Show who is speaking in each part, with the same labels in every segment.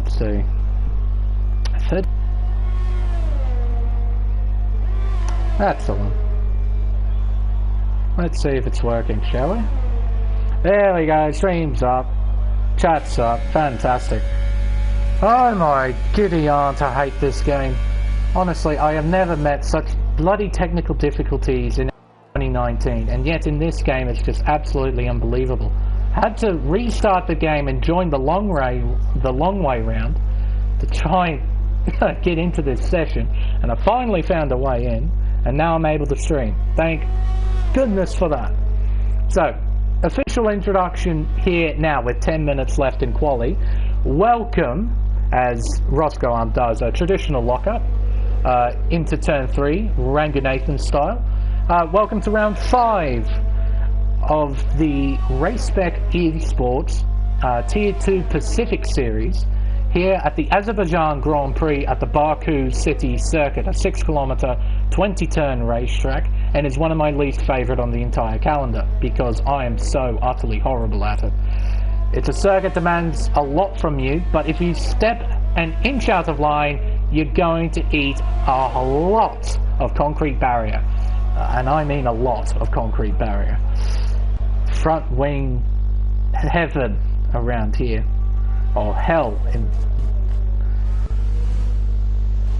Speaker 1: Let's see. That's the one. Let's see if it's working, shall we? There we go, stream's up, chat's up, fantastic. Oh my giddy aunt, I hate this game. Honestly, I have never met such bloody technical difficulties in 2019, and yet in this game it's just absolutely unbelievable. Had to restart the game and join the long way round to try and get into this session, and I finally found a way in, and now I'm able to stream. Thank goodness for that. So, official introduction here now with 10 minutes left in quali. Welcome, as Roscoe does, a traditional lockup into turn 3, Ranganathan style. Welcome to round 5 of the Race Spec Esports Tier 2 Pacific Series here at the Azerbaijan Grand Prix at the Baku City Circuit, a 6-kilometer, 20-turn racetrack, and is one of my least favourite on the entire calendar because I am so utterly horrible at it. It's a circuit that demands a lot from you, but if you step an inch out of line, you're going to eat a lot of concrete barrier. And I mean a lot of concrete barrier. Front wing heaven around here. Or hell in,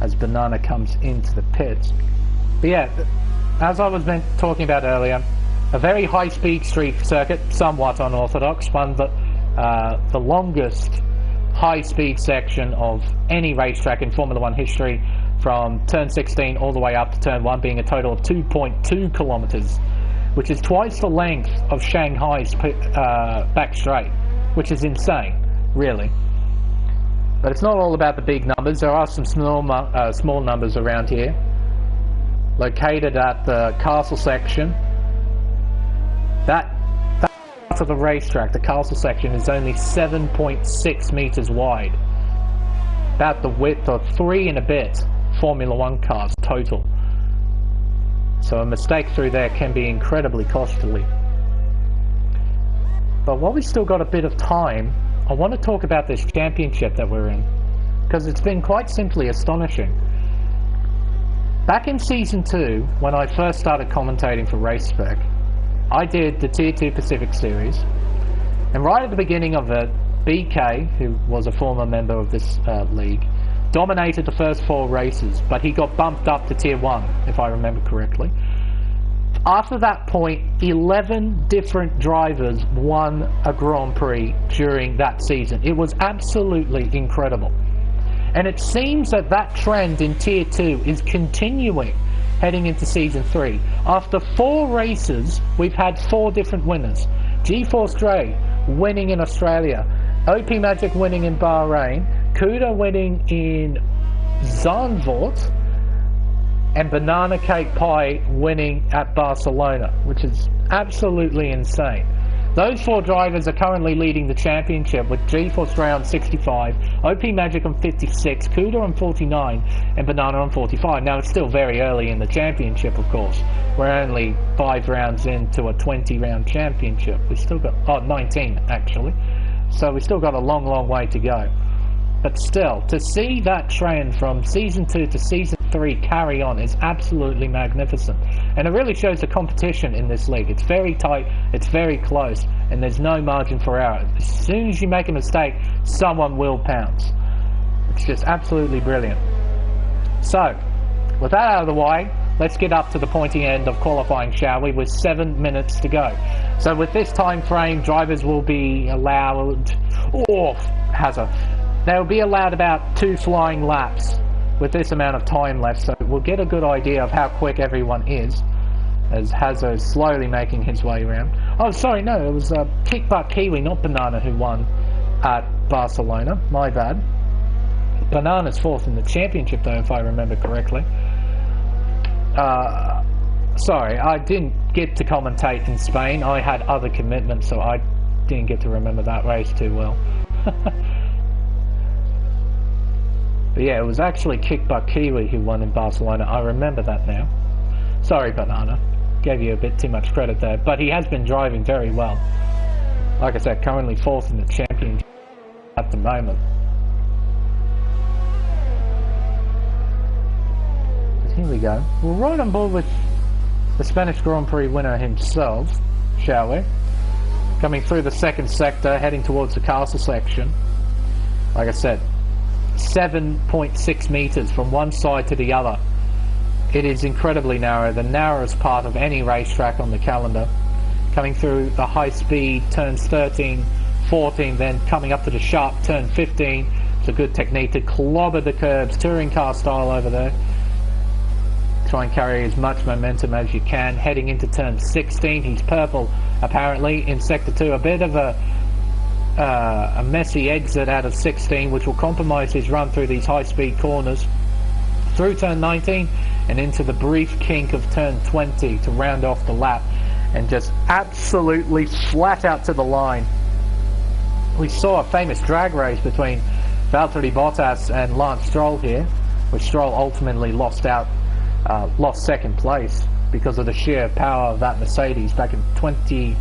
Speaker 1: as Banana comes into the pits. But yeah, as I was talking about earlier, a very high-speed street circuit, somewhat unorthodox, one that the longest high-speed section of any racetrack in Formula 1 history, from turn 16 all the way up to turn 1, being a total of 2.2 kilometers, which is twice the length of Shanghai's back straight, which is insane, really. But it's not all about the big numbers. There are some small numbers around here. Located at the castle section. That part of the racetrack, the castle section, is only 7.6 meters wide. About the width of 3 and a bit Formula 1 cars total. So a mistake through there can be incredibly costly. But while we've still got a bit of time, I want to talk about this championship that we're in, because it's been quite simply astonishing. Back in Season 2, when I first started commentating for Race Spec, I did the Tier 2 Pacific Series, and right at the beginning of it, BK, who was a former member of this league, dominated the first 4 races, but he got bumped up to Tier 1, if I remember correctly. After that point, 11 different drivers won a Grand Prix during that season. It was absolutely incredible. And it seems that that trend in Tier 2 is continuing heading into Season 3. After 4 races, we've had 4 different winners. GeForce Dre winning in Australia, OP Magic winning in Bahrain, Kuda winning in Zandvoort, and Banana Cake Pie winning at Barcelona, which is absolutely insane. Those 4 drivers are currently leading the championship, with GeForce Dre on 65, OP Magic on 56, Kuda on 49, and Banana on 45. Now, it's still very early in the championship, of course. We're only 5 rounds into a 20-round championship. We've still got, 19, actually. So we've still got a long, long way to go. But still, to see that trend from Season 2 to Season 3 carry on is absolutely magnificent. And it really shows the competition in this league. It's very tight, it's very close, and there's no margin for error. As soon as you make a mistake, someone will pounce. It's just absolutely brilliant. So, with that out of the way, let's get up to the pointy end of qualifying, shall we, with 7 minutes to go. So with this time frame, drivers will be allowed... They'll be allowed about 2 flying laps with this amount of time left, so we'll get a good idea of how quick everyone is, as Hazo is slowly making his way around. Oh, sorry, no, it was Kick Butt Kiwi, not Banana, who won at Barcelona. My bad. Banana's 4th in the championship, though, if I remember correctly. Sorry, I didn't get to commentate in Spain. I had other commitments, so I didn't get to remember that race too well. But yeah, it was actually Kick Butt Kiwi who won in Barcelona. I remember that now. Sorry, Banana. Gave you a bit too much credit there. But he has been driving very well. Like I said, currently 4th in the championship at the moment. here we go. We're right on board with the Spanish Grand Prix winner himself, shall we? Coming through the second sector, heading towards the castle section. Like I said, 7.6 meters from one side to the other. It is incredibly narrow, the narrowest part of any racetrack on the calendar. Coming through the high speed turns 13, 14, then coming up to the sharp turn 15. It's a good technique to clobber the curbs, touring car style over there. Try and carry as much momentum as you can. Heading into turn 16, he's purple apparently in sector 2. A bit of a messy exit out of 16, which will compromise his run through these high speed corners. Through turn 19 and into the brief kink of turn 20 to round off the lap, and just absolutely flat out to the line. We saw a famous drag race between Valtteri Bottas and Lance Stroll here, which Stroll ultimately lost second place because of the sheer power of that Mercedes back in 17,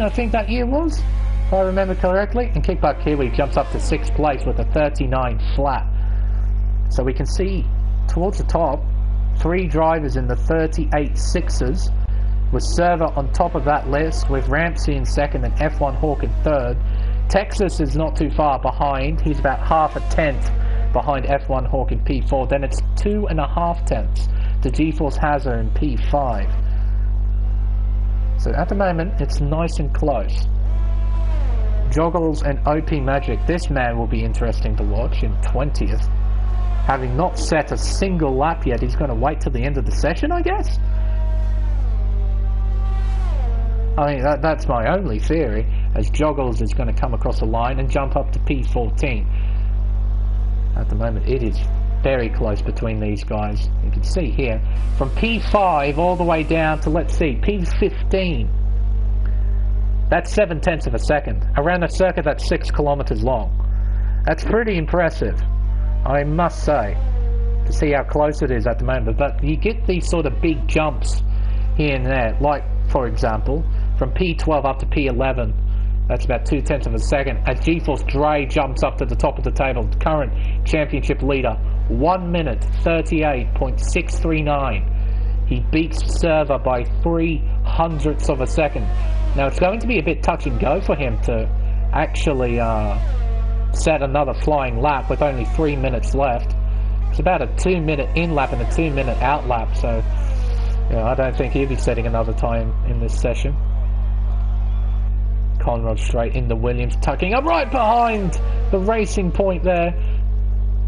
Speaker 1: I think that year was, if I remember correctly. And Kickbutt Kiwi jumps up to 6th place with a 39 flat. So we can see towards the top, 3 drivers in the 38 sixes, with Server on top of that list, with Ramsey in second and F1 Hawk in third. Texas is not too far behind. He's about half a tenth behind F1 Hawk in P4. Then it's 2.5 tenths to GeForce Hazard in P5. So at the moment, it's nice and close. Joggles and OP Magic. This man will be interesting to watch in 20th. Having not set a single lap yet, he's going to wait till the end of the session, I guess? I mean, that's my only theory, as Joggles is going to come across the line and jump up to P14. At the moment, it is very close between these guys. You can see here, from P5 all the way down to, let's see, P15. That's 7/10 of a second. Around a circuit that's 6 kilometers long. That's pretty impressive, I must say, to see how close it is at the moment. But you get these sort of big jumps here and there, like, for example, from P12 up to P11, that's about 2/10 of a second, as GeForce Dre jumps up to the top of the table, current championship leader, 1 minute 38.639. He beats Server by 3/100ths of a second. Now it's going to be a bit touch and go for him to actually set another flying lap with only 3 minutes left. It's about a 2-minute in lap and a 2-minute out lap, so I don't think he'll be setting another time in this session. Conrad straight into Williams, tucking up right behind the racing point there.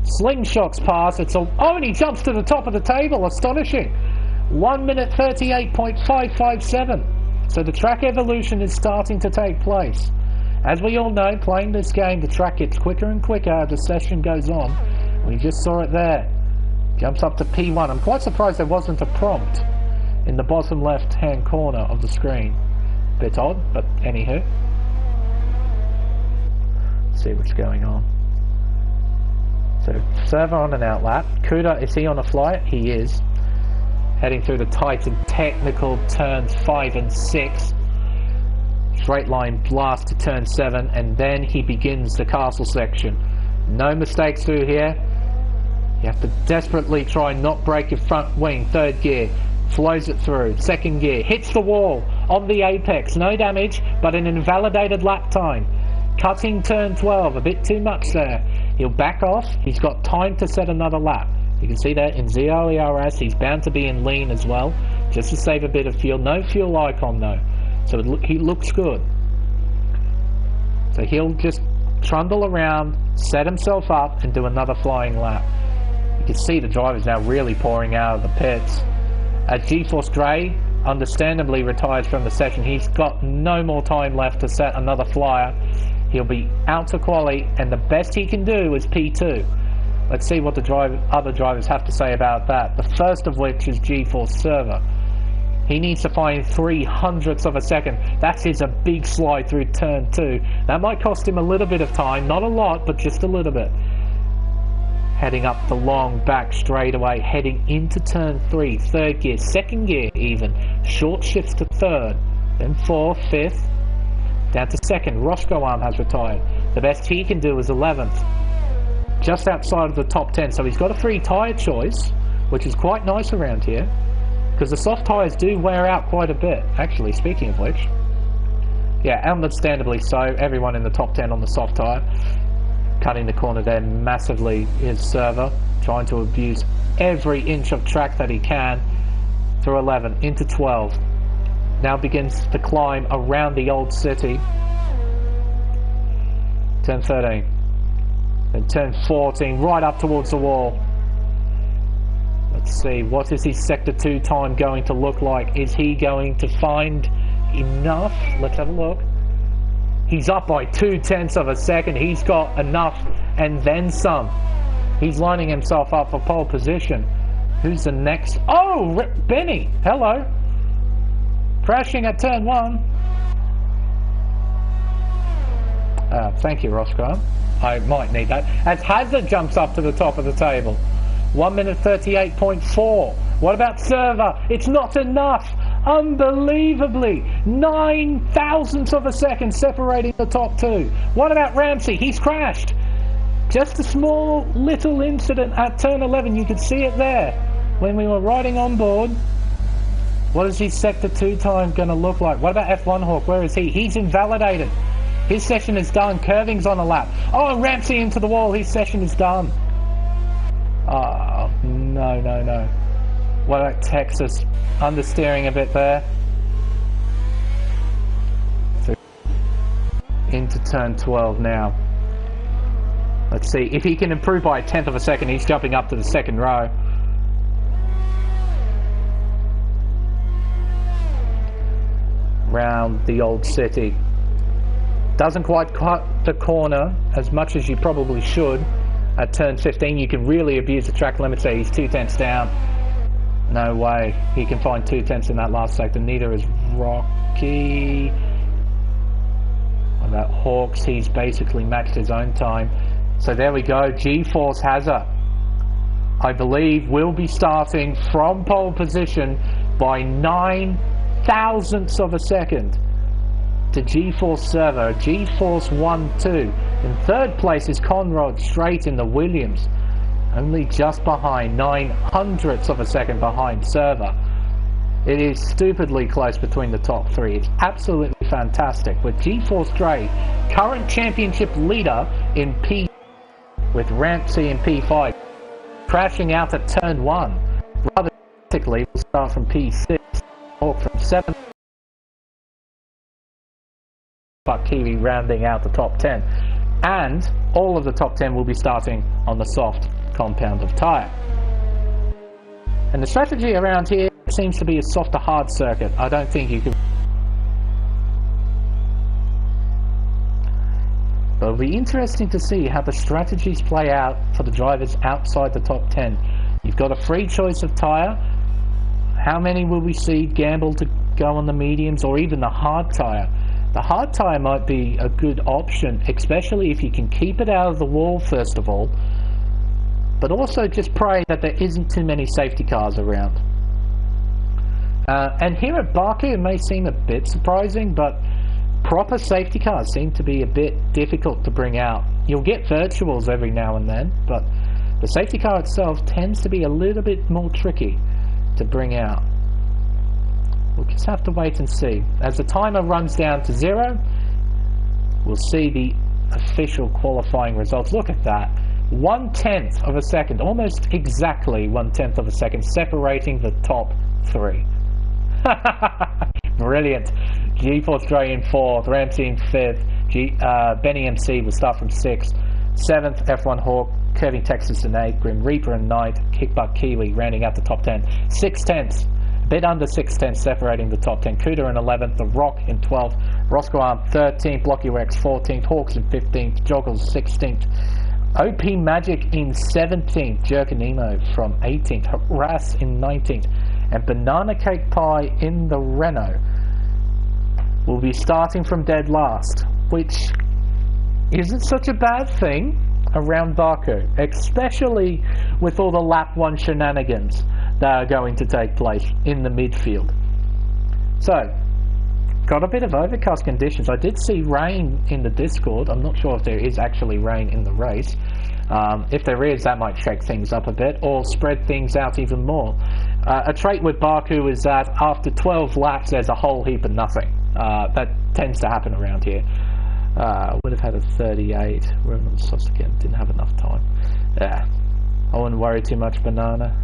Speaker 1: Slingshots past. And he jumps to the top of the table. Astonishing. 1 minute 38.557. So the track evolution is starting to take place. As we all know, playing this game, the track gets quicker and quicker as the session goes on. We just saw it there. Jumps up to P1. I'm quite surprised there wasn't a prompt in the bottom left-hand corner of the screen. Bit odd, but anywho. Let's see what's going on. So, Server on an outlap. Kuda, is he on a flight? He is. Heading through the tight and technical turns 5 and 6. Straight line blast to turn 7, and then he begins the castle section. No mistakes through here. You have to desperately try and not break your front wing. 3rd gear. Flows it through. 2nd gear. Hits the wall on the apex. No damage, but an invalidated lap time. Cutting turn 12. A bit too much there. He'll back off. He's got time to set another lap. You can see that in ZOERS. He's bound to be in lean as well, just to save a bit of fuel. No fuel icon though, so he looks good. So he'll just trundle around, set himself up, and do another flying lap. You can see the drivers now really pouring out of the pits. As GeForce Dre understandably retires from the session, he's got no more time left to set another flyer. He'll be out to quali, and the best he can do is P2. Let's see what the other drivers have to say about that. The first of which is GeForce Server. He needs to find 3/100ths of a second. That is a big slide through turn 2. That might cost him a little bit of time. Not a lot, but just a little bit. Heading up the long back straightaway, heading into turn 3. 3rd gear, 2nd gear even. Short shifts to 3rd. Then 4th, 5th. Down to 2nd. Roscoe Arm has retired. The best he can do is 11th. Just outside of the top 10. So he's got a free tyre choice. which is quite nice around here, because the soft tyres do wear out quite a bit. Actually, speaking of which, yeah, understandably so, everyone in the top 10 on the soft tyre. Cutting the corner there massively is Server, trying to abuse every inch of track that he can. Through 11, into 12. Now begins the climb around the old city. Turn 13. Then turn 14, right up towards the wall. Let's see, what is his Sector 2 time going to look like? Is he going to find enough? Let's have a look. He's up by 0.2 of a second. He's got enough and then some. He's lining himself up for pole position. Who's the next? Oh, Benny. Hello. Crashing at turn 1. Thank you, Roscoe. I might need that. As Hazard jumps up to the top of the table. 1 minute 38.4. What about Server? It's not enough. Unbelievably, 9 thousandths of a second separating the top 2. What about Ramsey? He's crashed. Just a small little incident at turn 11. You could see it there when we were riding on board. What is his Sector 2 time going to look like? What about F1 Hawk? Where is he? He's invalidated. His session is done. Curving's on a lap. Oh, Ramsey into the wall. His session is done. Oh, no. What about Texas? Understeering a bit there. So into turn 12 now. Let's see. If he can improve by 1/10 of a second, he's jumping up to the second row. Round the old city. Doesn't quite cut the corner as much as you probably should. At turn 15, you can really abuse the track limits there. He's 0.2 down. No way he can find 0.2 in that last sector. Neither is Rocky. What about Hawks? He's basically matched his own time. So there we go. G-Force Hazard, I believe, will be starting from pole position by 9 thousandths of a second to G-Force Server. G-Force 1-2. In third place is Conrad straight in the Williams, only just behind, 900ths of a second behind Server. It is stupidly close between the top 3. It's absolutely fantastic, with G-Force Dre, current championship leader in P, with Ramsey in P5, crashing out at turn 1. Rather drastically, we'll start from P6, or from 7. But Kiwi rounding out the top 10, and all of the top 10 will be starting on the soft compound of tyre. And the strategy around here seems to be a soft to hard circuit. I don't think you can. But it'll be interesting to see how the strategies play out for the drivers outside the top 10. You've got a free choice of tyre. How many will we see gamble to go on the mediums or even the hard tyre? The hard tyre might be a good option, especially if you can keep it out of the wall first of all, but also just pray that there isn't too many safety cars around. And here at Baku it may seem a bit surprising, but proper safety cars seem to be a bit difficult to bring out. You'll get virtuals every now and then, but the safety car itself tends to be a little bit more tricky to bring out. We'll just have to wait and see. As the timer runs down to 0, we'll see the official qualifying results. Look at that. 1/10 of a second, almost exactly 1/10 of a second, separating the top 3. Brilliant. G-Force Dre in 4th, Ramsey in 5th, Benny MC will start from 6th, 7th F1 Hawk, Curving Texas in 8th, Grim Reaper in 9th, Kickbutt Kiwi rounding out the top 10, 6/10, a bit under 6/10 separating the top 10, Cooter in 11th, The Rock in 12th, Roscoe Arm 13th, Blocky Rex 14th, Hawks in 15th, Joggles 16th, OP Magic in 17th, Jerkanemo from 18th, Harass in 19th, and Banana Cake Pie in the Renault will be starting from dead last, which isn't such a bad thing around Baku, especially with all the lap 1 shenanigans that are going to take place in the midfield. So, got a bit of overcast conditions. I did see rain in the Discord. I'm not sure if there is actually rain in the race. If there is, that might shake things up a bit or spread things out even more. A trait with Baku is that after 12 laps there's a whole heap of nothing. That tends to happen around here. Would have had a 38. We're on the sauce again. Didn't have enough time. Yeah, I wouldn't worry too much, Banana.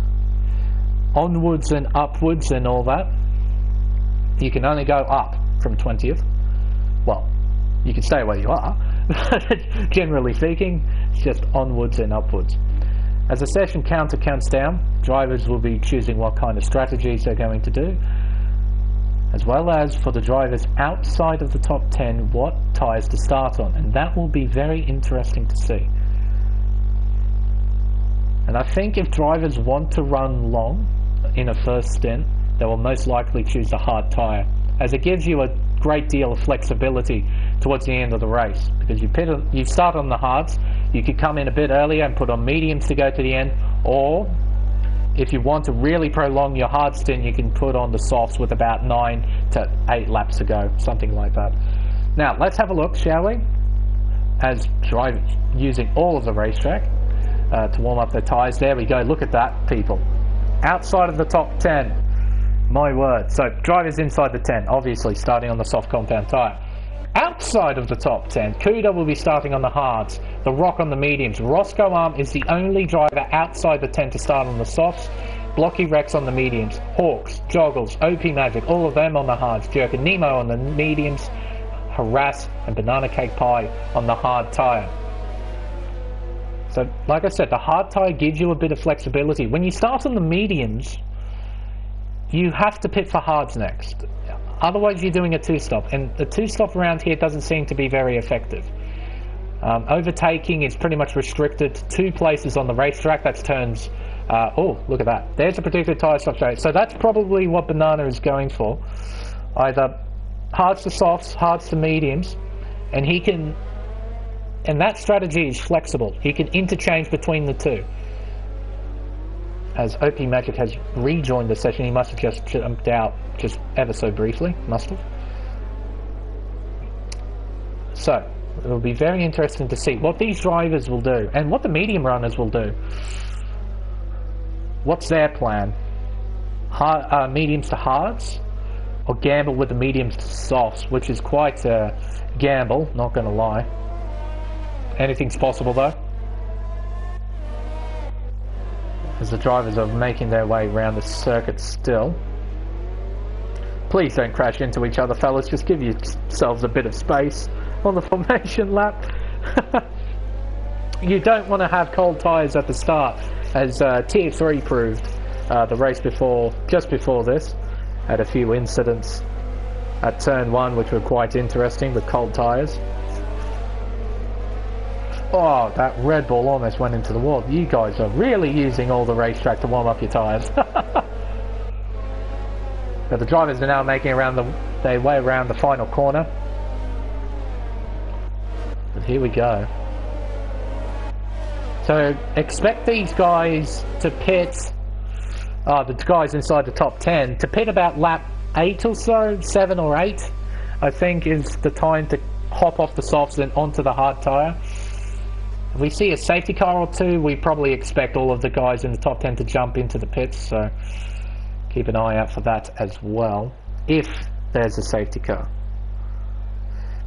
Speaker 1: Onwards and upwards and all that. You can only go up from 20th. Well, you can stay where you are. Generally speaking, it's just onwards and upwards. As the session counter counts down, drivers will be choosing what kind of strategies they're going to do, as well as for the drivers outside of the top 10 what tyres to start on, and that will be very interesting to see. And I think if drivers want to run long in a first stint, they will most likely choose the hard tyre, as it gives you a great deal of flexibility towards the end of the race, because you start on the hards. You could come in a bit earlier and put on mediums to go to the end, or if you want to really prolong your hard stint, you can put on the softs with about 9 to 8 laps to go, something like that. Now let's have a look, shall we, as drivers using all of the racetrack to warm up their tyres. There we go, look at that, people. Outside of the top 10, my word. So drivers inside the 10, obviously starting on the soft compound tyre. Outside of the top 10, Kuda will be starting on the hards, the Rock on the mediums. Roscoe Arm is the only driver outside the 10 to start on the softs. Blocky Rex on the mediums. Hawks, Joggles, OP Magic, all of them on the hards. Jerk and Nemo on the mediums. Harass and Banana Cake Pie on the hard tyre. So, like I said, the hard tyre gives you a bit of flexibility. When you start on the mediums, you have to pit for hards next. Otherwise, you're doing a two-stop, and the two-stop around here doesn't seem to be very effective. Overtaking is pretty much restricted to 2 places on the racetrack. That's turns. Oh, look at that. There's a predicted tyre stop straight. So that's probably what Banana is going for. Either hards to softs, hards to mediums, and he can. And that strategy is flexible. He can interchange between the two. As OP Magic has rejoined the session, he must have just jumped out just ever so briefly. Must have. So, it will be very interesting to see what these drivers will do and what the medium runners will do. What's their plan? Mediums to hards? Or gamble with the mediums to softs, which is quite a gamble, not going to lie. Anything's possible though. As the drivers are making their way around the circuit still. Please don't crash into each other, fellas. Just give yourselves a bit of space on the formation lap. You don't want to have cold tyres at the start, as Tier 3 proved the race before, just before this. Had a few incidents at turn 1 which were quite interesting with cold tyres. Oh, that Red Bull almost went into the wall. You guys are really using all the racetrack to warm up your tyres. But the drivers are now making their way around the final corner. But here we go. So expect these guys to pit, the guys inside the top 10, to pit about lap 8 or so, 7 or 8, I think is the time to hop off the softs and onto the hard tyre. If we see a safety car or two, we probably expect all of the guys in the top 10 to jump into the pits, so keep an eye out for that as well, if there's a safety car.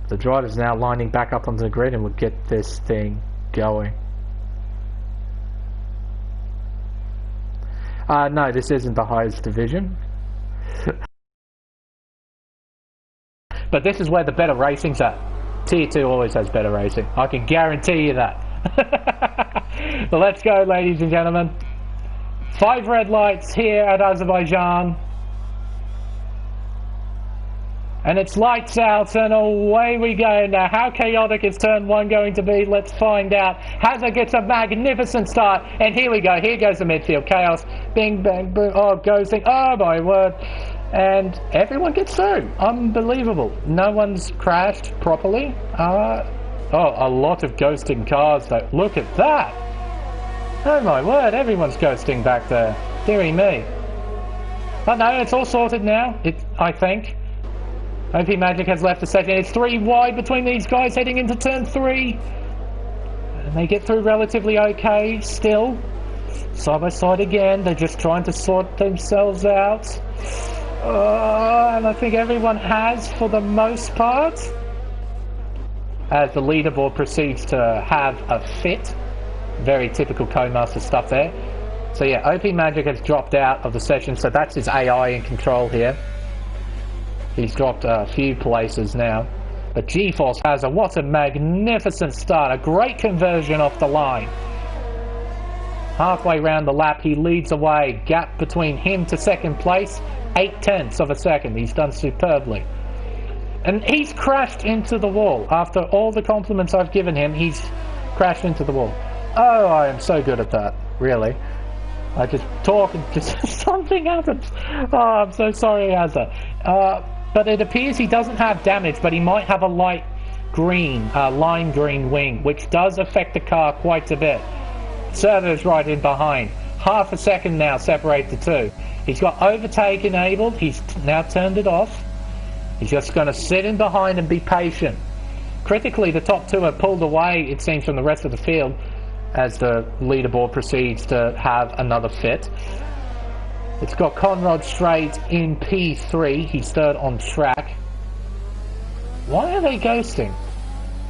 Speaker 1: The driver's now lining back up onto the grid and we'll get this thing going. No, this isn't the highest division. But this is where the better racing's at. Tier 2 always has better racing. I can guarantee you that. Well, let's go, ladies and gentlemen. 5 red lights here at Azerbaijan. And it's lights out and away we go. Now, how chaotic is turn 1 going to be? Let's find out. Hazard gets a magnificent start. And here we go. Here goes the midfield. Chaos. Bing, bang, boom. Oh, ghosting. Oh, my word. And everyone gets through. Unbelievable. No one's crashed properly. Oh, a lot of ghosting cars, though. Look at that. Oh, my word. Everyone's ghosting back there. Dearie me. But no, it's all sorted now, I think. OP Magic has left the session. It's 3 wide between these guys heading into turn 3. And they get through relatively okay still. Side by side again. They're just trying to sort themselves out. And I think everyone has for the most part. As the leaderboard proceeds to have a fit. Very typical Codemaster stuff there. So yeah, OP Magic has dropped out of the session, so that's his AI in control here. He's dropped a few places now. But GeForce has what a magnificent start, a great conversion off the line. Halfway round the lap, he leads away. Gap between him to second place, 0.8 of a second. He's done superbly. And he's crashed into the wall. After all the compliments I've given him, he's crashed into the wall. Oh, I am so good at that, really. I just talk and just something happens. Oh, I'm so sorry, Hazza. But it appears he doesn't have damage, but he might have a light green, lime green wing, which does affect the car quite a bit. Servo's right in behind. Half a second now separate the two. He's got overtake enabled. He's now turned it off. He's just going to sit in behind and be patient. Critically, the top two are pulled away, it seems, from the rest of the field as the leaderboard proceeds to have another fit. It's got Conrad Strait in P3. He's third on track. Why are they ghosting?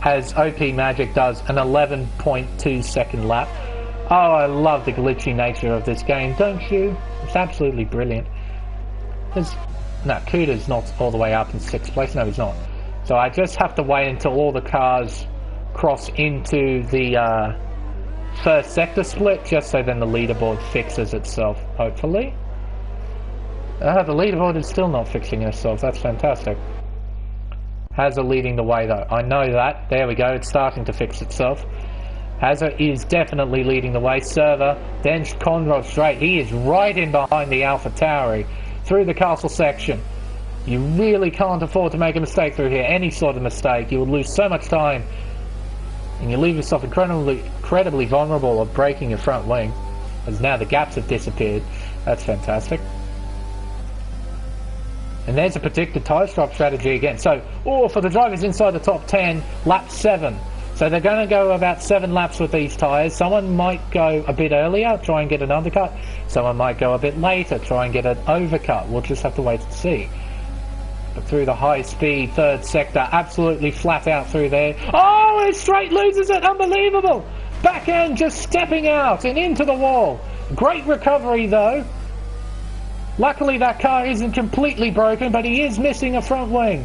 Speaker 1: As OP Magic does an 11.2 second lap. Oh, I love the glitchy nature of this game, don't you? It's absolutely brilliant. No, Kuda's not all the way up in 6th place. No, he's not. So I just have to wait until all the cars cross into the first sector split, just so then the leaderboard fixes itself, hopefully. The leaderboard is still not fixing itself. That's fantastic. Hazza leading the way, though. I know that. There we go. It's starting to fix itself. Hazza is definitely leading the way. Server, then Conrad Strait. He is right in behind the Alpha Tauri through the castle section. You really can't afford to make a mistake through here. Any sort of mistake. You will lose so much time. And you leave yourself incredibly vulnerable of breaking your front wing. As now the gaps have disappeared. That's fantastic. And there's a predicted tyre swap strategy again. So, for the drivers inside the top 10, lap 7. So they're going to go about 7 laps with these tyres. Someone might go a bit earlier, try and get an undercut. Someone might go a bit later, try and get an overcut. We'll just have to wait and see. But through the high-speed third sector, absolutely flat out through there. Oh, and Strait loses it. Unbelievable. Back end just stepping out and into the wall. Great recovery, though. Luckily, that car isn't completely broken, but he is missing a front wing.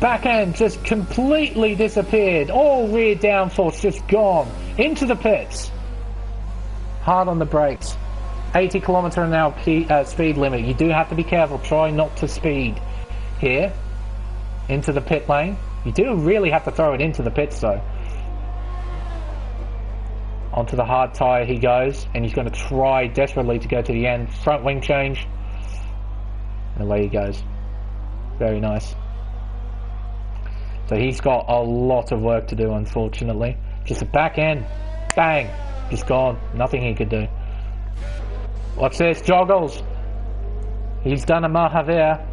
Speaker 1: Back end just completely disappeared. All rear downforce just gone. Into the pits. Hard on the brakes. 80 km/h speed limit. You do have to be careful. Try not to speed here. Into the pit lane. You do really have to throw it into the pits, though. Onto the hard tyre he goes, and he's going to try desperately to go to the end. Front wing change. And away he goes. Very nice. So he's got a lot of work to do, unfortunately. Just a back end. Bang. Just gone. Nothing he could do. Watch this. Joggles. He's done a Mahavir.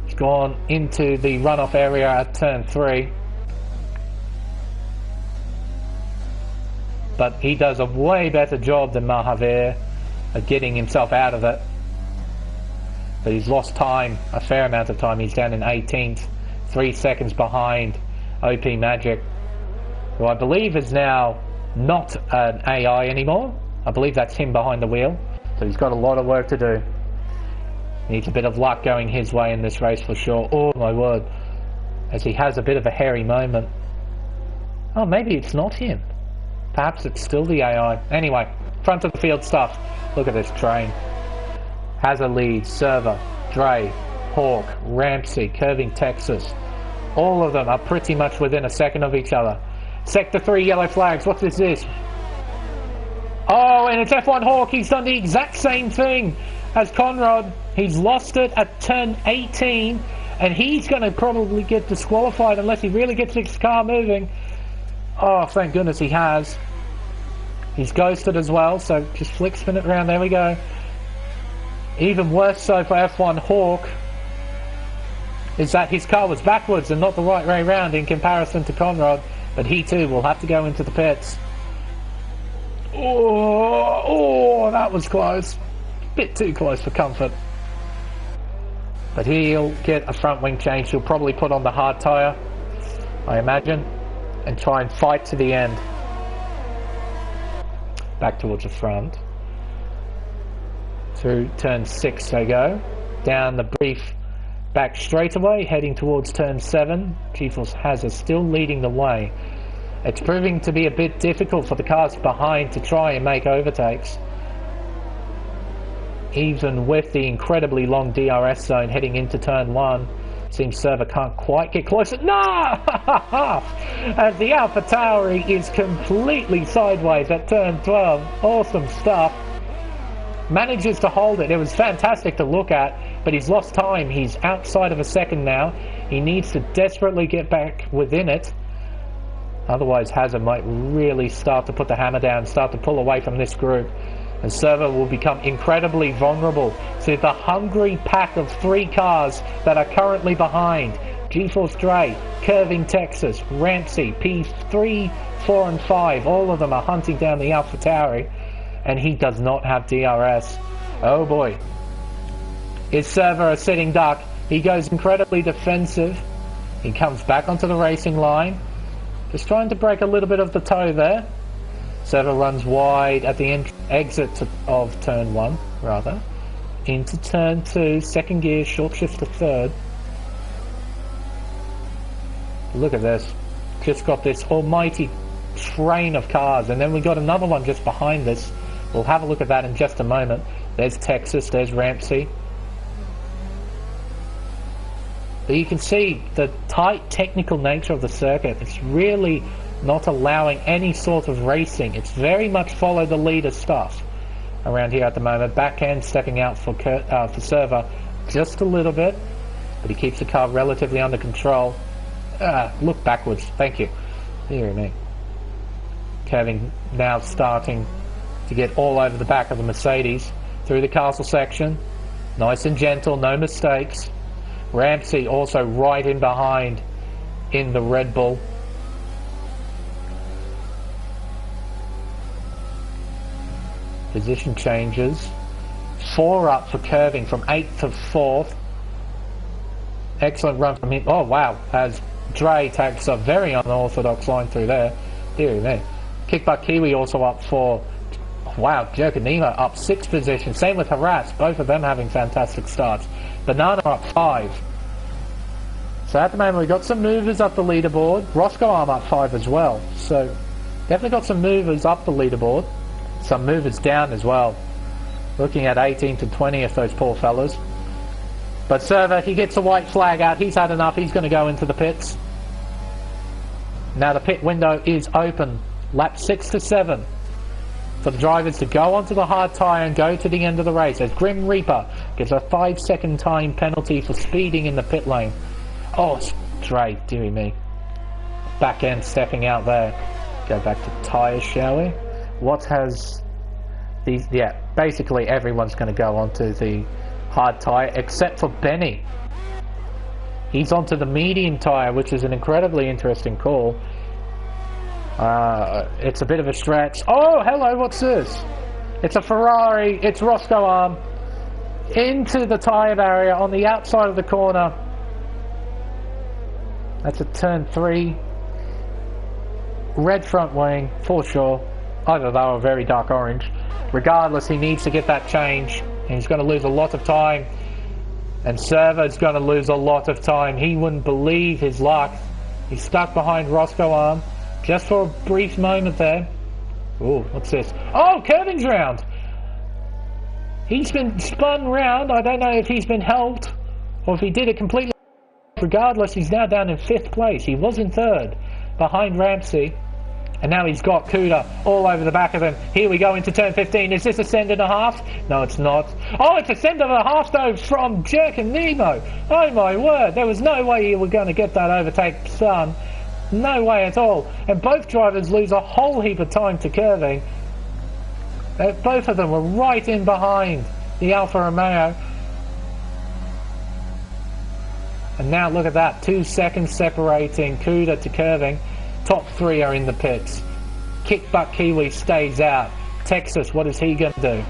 Speaker 1: He's gone into the runoff area at turn 3. But he does a way better job than Mahavir at getting himself out of it. But he's lost time, a fair amount of time. He's down in 18th, 3 seconds behind OP Magic, who I believe is now not an AI anymore. I believe that's him behind the wheel. So he's got a lot of work to do. Needs a bit of luck going his way in this race for sure. Oh my word. As he has a bit of a hairy moment. Oh, maybe it's not him. Perhaps it's still the AI. Anyway, front of the field stuff. Look at this train. Has a lead. Server, Dre, Hawk, Ramsey, Curving Texas. All of them are pretty much within a second of each other. Sector 3 yellow flags. What is this? Oh, and it's F1 Hawk. He's done the exact same thing as Conrad. He's lost it at turn 18. And he's going to probably get disqualified unless he really gets his car moving. Oh, thank goodness he has. He's ghosted as well, so just flick spin it around. There we go. Even worse so for F1 Hawk. is that his car was backwards and not the right way round in comparison to Conrad, but he too will have to go into the pits. Oh, that was close. Bit too close for comfort. But he'll get a front wing change. He'll probably put on the hard tyre, I imagine, and try and fight to the end. Back towards the front. Through turn 6 they go. Down the brief back straightaway, heading towards turn 7. GeForce Hazard still leading the way. It's proving to be a bit difficult for the cars behind to try and make overtakes. Even with the incredibly long DRS zone heading into turn 1, seems Server can't quite get closer. No! And the AlphaTauri is completely sideways at turn 12. Awesome stuff. Manages to hold it. It was fantastic to look at, but he's lost time. He's outside of a second now. He needs to desperately get back within it. Otherwise, Hazard might really start to put the hammer down, start to pull away from this group. And Server will become incredibly vulnerable to the hungry pack of 3 cars that are currently behind. GeForce Dre, Curving Texas, Ramsey, P3, 4 and 5. All of them are hunting down the AlphaTauri. And he does not have DRS. Oh boy. Is Server a sitting duck? He goes incredibly defensive. He comes back onto the racing line. Just trying to break a little bit of the toe there. Server runs wide at the exit of turn 1, rather. Into turn 2, second gear, short shift to third. Look at this. Just got this almighty train of cars, and then we got another one just behind this. We'll have a look at that in just a moment. There's Texas, there's Ramsey. But you can see the tight technical nature of the circuit. It's really not allowing any sort of racing. It's very much follow the leader stuff around here at the moment. Back end stepping out for Server just a little bit, but he keeps the car relatively under control. Look backwards, thank you. Dear me. Kevin now starting to get all over the back of the Mercedes through the castle section. Nice and gentle, no mistakes. Ramsey also right in behind in the Red Bull. Position changes. 4 up for Curving from 8th to 4th. Excellent run from him. Oh wow, as Dre takes a very unorthodox line through there. Dear me. Kickbutt Kiwi also up for, wow, Jerkanima up 6 positions. Same with Harass, both of them having fantastic starts. Banana up 5. So at the moment we've got some movers up the leaderboard. Roscoe Arm up 5 as well. So definitely got some movers up the leaderboard. Some movers down as well. Looking at 18 to 20th, those poor fellas. But Server, he gets a white flag out. He's had enough. He's going to go into the pits. Now the pit window is open. Lap 6 to 7. For the drivers to go onto the hard tyre and go to the end of the race. As Grim Reaper gives a 5-second time penalty for speeding in the pit lane. Oh, Dre, dearie me. Back end stepping out there. Go back to tyres, shall we? What has these... Yeah, basically everyone's going to go onto the hard tyre except for Benny. He's onto the medium tyre, which is an incredibly interesting call. It's a bit of a stretch. Oh, hello, what's this? It's a Ferrari. It's Roscoe Arm. Into the tyre barrier on the outside of the corner. That's a turn 3. Red front wing, for sure. Either they or very dark orange. Regardless, he needs to get that change. He's going to lose a lot of time. And Server's going to lose a lot of time. He wouldn't believe his luck. He's stuck behind Roscoe Arm. Just for a brief moment there. Ooh, what's this? Oh, Curving's round! He's been spun round. I don't know if he's been helped or if he did it completely. Regardless, he's now down in 5th place. He was in 3rd behind Ramsey. And now he's got Kuda all over the back of him. Here we go into turn 15. Is this a send and a half? No, it's not. Oh, it's a send and a half though from Jerk and Nemo. Oh my word. There was no way you were going to get that overtake, son. No way at all. And both drivers lose a whole heap of time to Curving. Both of them were right in behind the Alfa Romeo. And now look at that, 2 seconds separating Kuda to Curving. Top 3 are in the pits. Kick Butt Kiwi stays out. Texas, what is he going to do?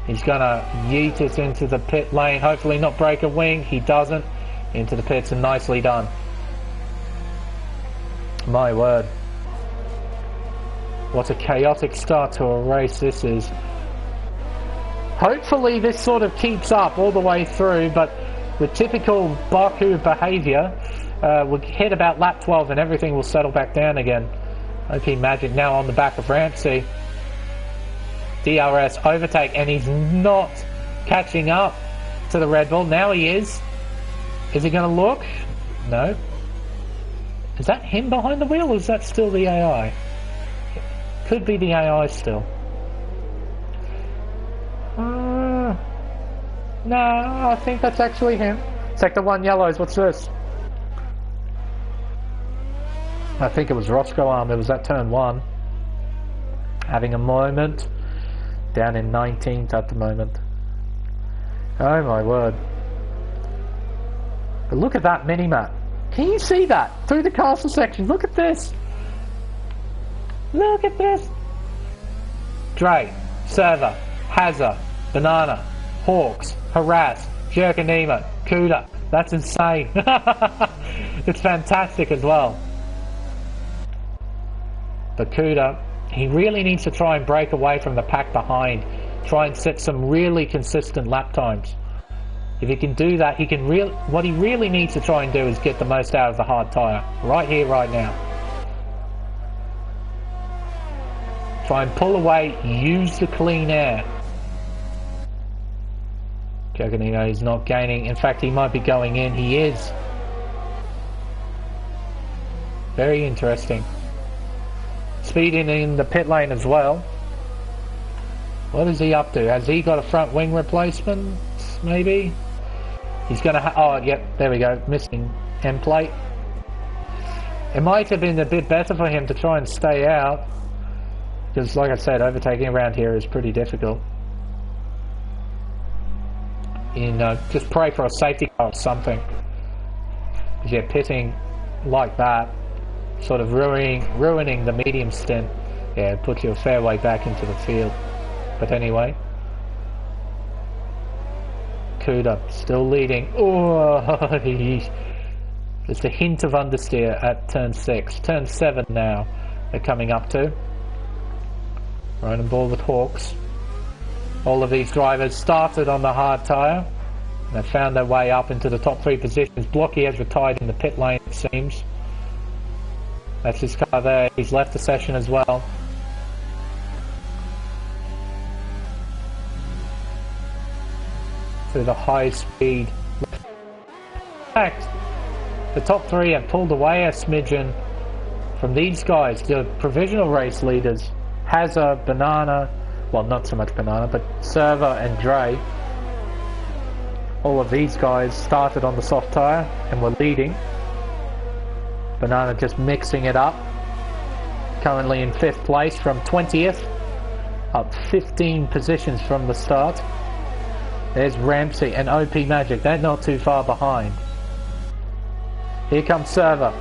Speaker 1: He's going to yeet it into the pit lane, hopefully not break a wing. He doesn't. Into the pits, and nicely done. My word. What a chaotic start to a race this is. Hopefully this sort of keeps up all the way through, but with typical Baku behaviour, we'll hit about lap 12 and everything will settle back down again. OP Magic now on the back of Ramsey. DRS overtake, and he's not catching up to the Red Bull. Now he is. Is he going to look? No. Is that him behind the wheel, or is that still the AI? Could be the AI still. No, I think that's actually him. Sector 1 yellows, what's this? I think it was Roscoe Arm, it was at turn 1. Having a moment. Down in 19th at the moment. Oh my word. But look at that mini-map. Can you see that? Through the castle section, look at this. Look at this. Dre, Server, Hazza, Banana, Hawks, Harass, Jerkanima, Kuda. That's insane. It's fantastic as well. But Kuda, he really needs to try and break away from the pack behind. Try and set some really consistent lap times. If he can do that, he can what he really needs to try and do is get the most out of the hard tyre. Right here, right now. Try and pull away, use the clean air. Jerkanima is not gaining. In fact, he might be going in. He is. Very interesting. Speeding in the pit lane as well. What is he up to? Has he got a front wing replacement? Maybe? He's going to oh, yep, there we go. Missing end plate. It might have been a bit better for him to try and stay out. Because, like I said, overtaking around here is pretty difficult. You know, just pray for a safety car or something. Because, yeah, pitting like that, sort of ruining the medium stint. Yeah, it puts you a fair way back into the field. But anyway, Kuda still leading. Oh, just a hint of understeer at turn 6. Turn 7 now they're coming up to. Ronan Ball with Hawks. All of these drivers started on the hard tyre. They found their way up into the top 3 positions. Blocky has retired in the pit lane, it seems. That's his car there. He's left the session as well. Through the high speed. In fact, the top 3 have pulled away a smidgen from these guys, the provisional race leaders. Hazza, Banana, well, not so much Banana, but Server and Dre. All of these guys started on the soft tyre and were leading. Banana just mixing it up. Currently in 5th place from 20th. Up 15 positions from the start. There's Ramsey and OP Magic. They're not too far behind. Here comes Server.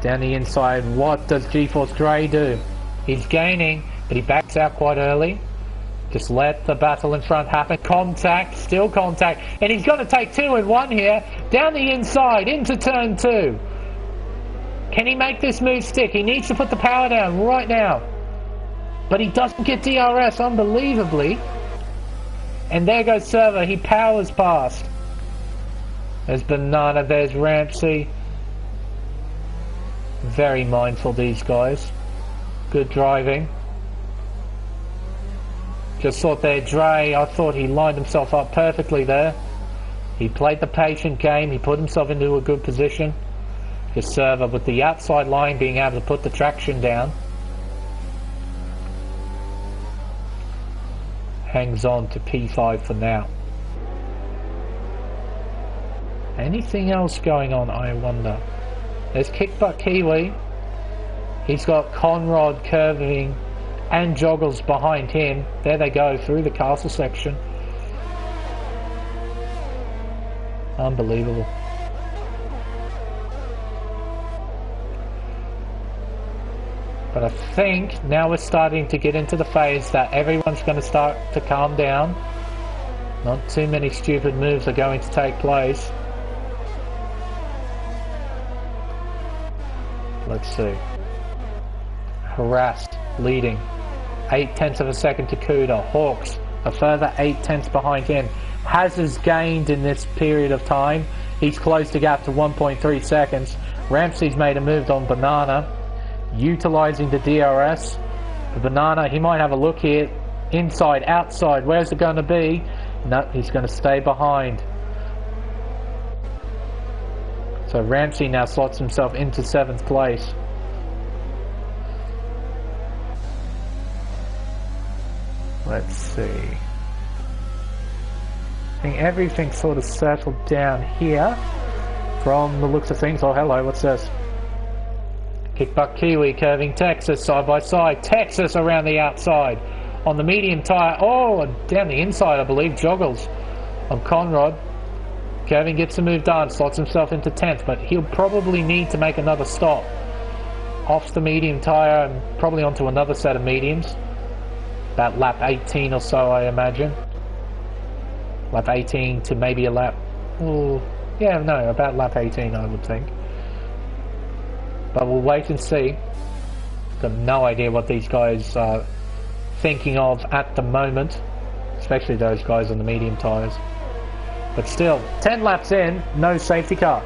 Speaker 1: Down the inside, what does GeForce Dre do? He's gaining, but he backs out quite early. Just let the battle in front happen. Contact, still contact. And he's got to take 2 in 1 here. Down the inside, into turn 2. Can he make this move stick? He needs to put the power down right now. But he doesn't get DRS, unbelievably. And there goes Server. He powers past. There's Banana, there's Ramsey. Very mindful, these guys. Good driving. Just thought there, Dre, I thought he lined himself up perfectly there. He played the patient game. He put himself into a good position. Just Server with the outside line being able to put the traction down. Hangs on to P5 for now. Anything else going on, I wonder? There's Kickbutt Kiwi. He's got Conrad curving and Joggles behind him. There they go through the castle section. Unbelievable. But I think now we're starting to get into the phase that everyone's going to start to calm down. Not too many stupid moves are going to take place. Let's see. Harassed, leading. 0.8 of a second to Kuda. Hawks, a further 0.8 behind him. Hazard's gained in this period of time. He's closed the gap to 1.3 seconds. Ramsey's made a move on Banana, utilising the DRS. The Banana, he might have a look here. Inside, outside, where's it going to be? No, he's going to stay behind. So Ramsey now slots himself into 7th place. Let's see. I think everything's sort of settled down here from the looks of things. Oh, hello, what's this? Kickbutt Kiwi curving Texas side by side. Texas around the outside. On the medium tyre. Oh, down the inside, I believe. Joggles on Conrad. Kevin gets a move done. Slots himself into 10th, but he'll probably need to make another stop. Off the medium tyre and probably onto another set of mediums. About lap 18 or so, I imagine. Lap 18 to maybe a lap... Oh, yeah, no, about lap 18, I would think. But we'll wait and see. Got no idea what these guys are thinking of at the moment. Especially those guys on the medium tyres. But still, 10 laps in, no safety car.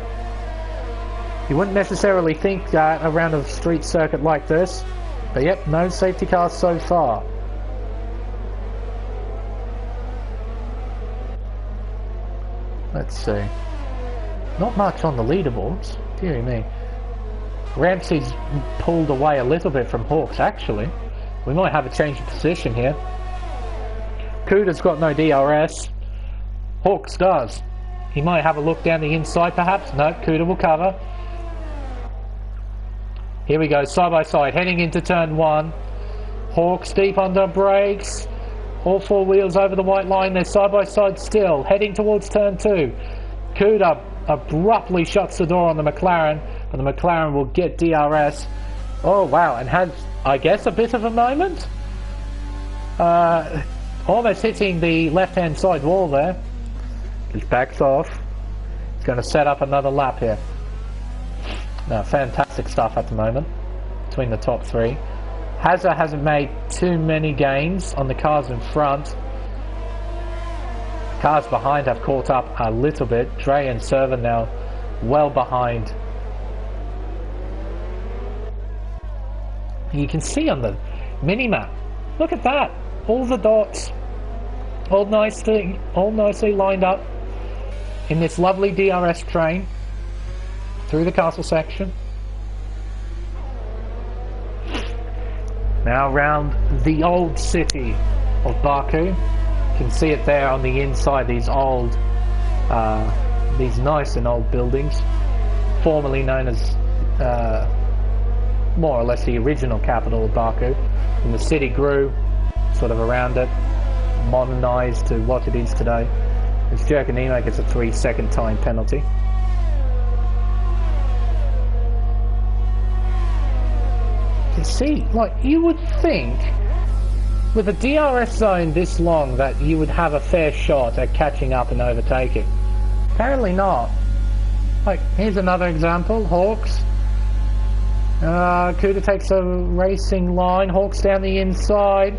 Speaker 1: You wouldn't necessarily think that around a street circuit like this. But yep, no safety car so far. Let's see. Not much on the leaderboards. Dear me. Ramsey's pulled away a little bit from Hawks, actually. We might have a change of position here. Kuda's got no DRS. Hawks does. He might have a look down the inside, perhaps. No, Kuda will cover. Here we go, side by side, heading into turn 1. Hawks deep under brakes. All 4 wheels over the white line. They're side by side still, heading towards turn 2. Kuda abruptly shuts the door on the McLaren, but the McLaren will get DRS. Oh wow, and has, I guess, a bit of a moment. Almost hitting the left-hand side wall there. Just backs off. He's going to set up another lap here. No, fantastic stuff at the moment between the top 3. Hazard hasn't made too many gains on the cars in front. Cars behind have caught up a little bit. Dre and Server now well behind. You can see on the mini-map, look at that, all the dots, all nicely lined up in this lovely DRS train through the castle section. Now around the old city of Baku. You can see it there on the inside, these old, these nice and old buildings, formerly known as more or less the original capital of Baku. And the city grew sort of around it, modernized to what it is today. As Jerkanimo gets a 3-second time penalty. You see, like, you would think with a DRS zone this long that you would have a fair shot at catching up and overtaking. Apparently not. Like, here's another example. Hawks. Kuda takes a racing line. Hawks down the inside.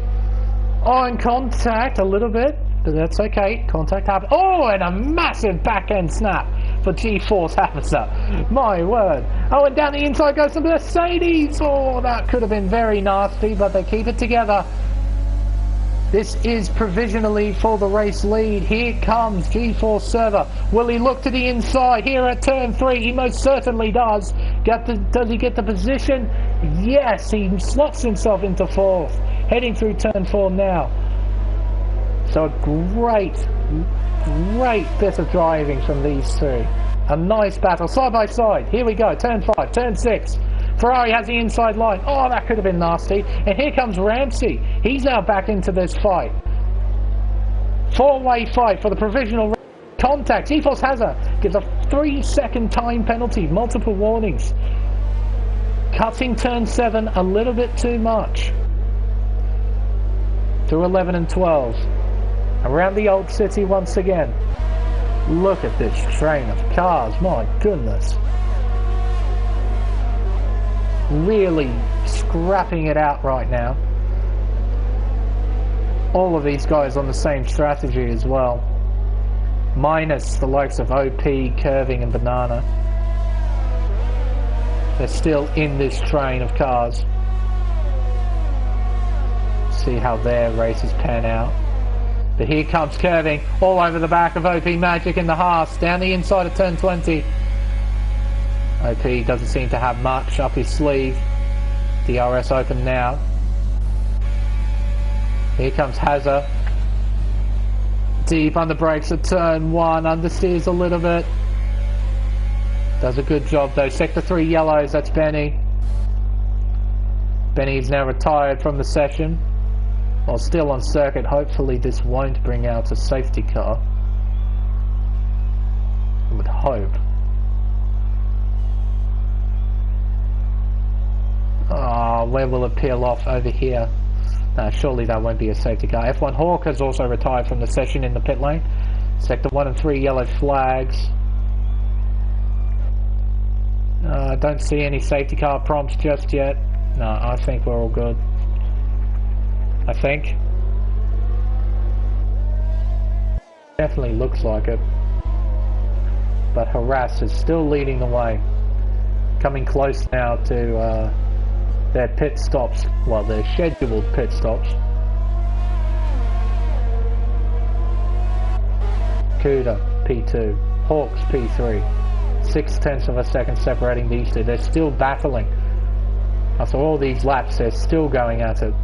Speaker 1: Oh, in contact a little bit, but that's okay. Contact happened. Oh, and a massive backhand snap for G-Force Hamza. My word. Oh, and down the inside goes the Mercedes. Oh, that could have been very nasty, but they keep it together. This is provisionally for the race lead. Here comes G-Force Server. Will he look to the inside here at turn 3? He most certainly does. Does he get the position? Yes, he slots himself into 4th. Heading through turn 4 now. So a great bit of driving from these two. A nice battle, side by side. Here we go, turn 5, turn 6. Ferrari has the inside line. Oh, that could have been nasty. And here comes Ramsey. He's now back into this fight. 4-way fight for the provisional contact. G-Force Hazard gives a 3-second time penalty, multiple warnings. Cutting turn 7 a little bit too much. Through 11 and 12. Around the old city once again. Look at this train of cars, my goodness. Really scrapping it out right now. All of these guys on the same strategy as well. Minus the likes of OP, Curving and Banana. They're still in this train of cars. See how their races pan out. But here comes Curving, all over the back of OP Magic in the Haas, down the inside of turn 20. OP doesn't seem to have much up his sleeve. DRS open now. Here comes Hazard. Deep under brakes at turn 1, understeers a little bit. Does a good job though. Sector 3 yellows, that's Benny. Benny is now retired from the session. While still on circuit, hopefully this won't bring out a safety car. I would hope. Where will it peel off? Over here. No, surely that won't be a safety car. F1 Hawk has also retired from the session in the pit lane. Sector 1 and 3 yellow flags. I don't see any safety car prompts just yet. No, I think we're all good. I think. Definitely looks like it. But Harass is still leading the way. Coming close now to their pit stops. Well, their scheduled pit stops. Cuda, P2. Hawks, P3. 0.6 of a second separating these two. They're still battling. After all these laps, they're still going at it.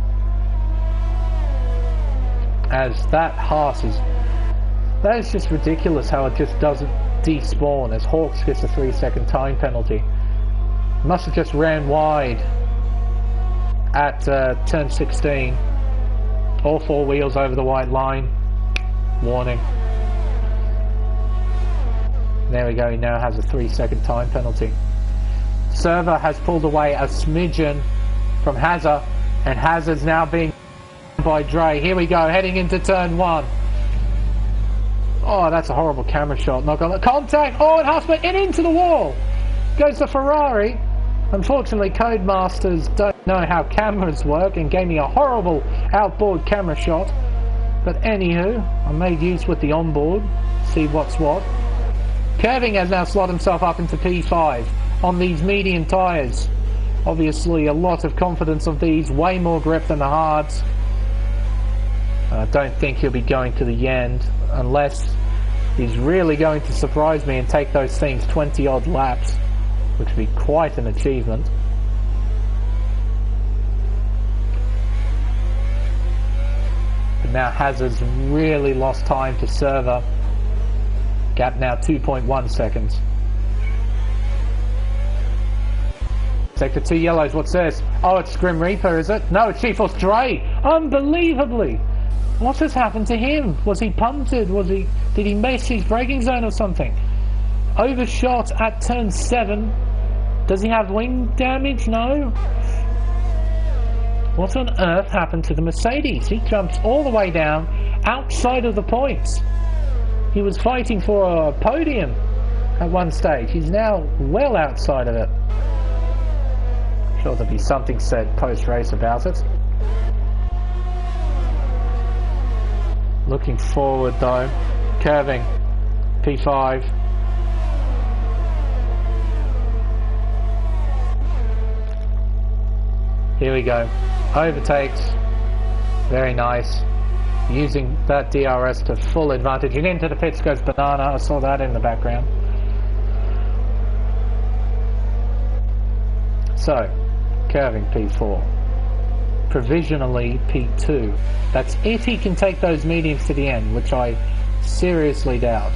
Speaker 1: As that Haas is... That is just ridiculous how it just doesn't despawn as Hawks gets a 3-second time penalty. Must have just ran wide at turn 16. All 4 wheels over the white line. Warning. There we go, he now has a 3-second time penalty. Server has pulled away a smidgen from Hazard, and Hazard's now being by Dre. Here we go, heading into turn 1. Oh, that's a horrible camera shot. Not gonna contact. Oh, and Huffman into the wall. Goes the Ferrari. Unfortunately, Codemasters don't know how cameras work and gave me a horrible outboard camera shot. But anywho, I made use with the onboard. See what's what. Curving has now slotted himself up into P5 on these medium tyres. Obviously, a lot of confidence of these. Way more grip than the hards. I don't think he'll be going to the end unless he's really going to surprise me and take those things 20 odd laps, which would be quite an achievement. But now Hazard's really lost time to Server. Gap now 2.1 seconds. Sector 2 yellows, what's this? Oh, it's Grim Reaper, is it? No, it's G-Force Dre! Unbelievably! What has happened to him? Was he punted? Did he miss his braking zone or something? Overshot at turn 7. Does he have wing damage? No. What on earth happened to the Mercedes? He jumps all the way down outside of the points. He was fighting for a podium at one stage. He's now well outside of it. Sure there'll be something said post-race about it. Looking forward though. Curving. P5. Here we go. Overtakes. Very nice. Using that DRS to full advantage. And into the pits goes Banana. I saw that in the background. So, Curving P4. Provisionally P2. That's if he can take those mediums to the end, which I seriously doubt.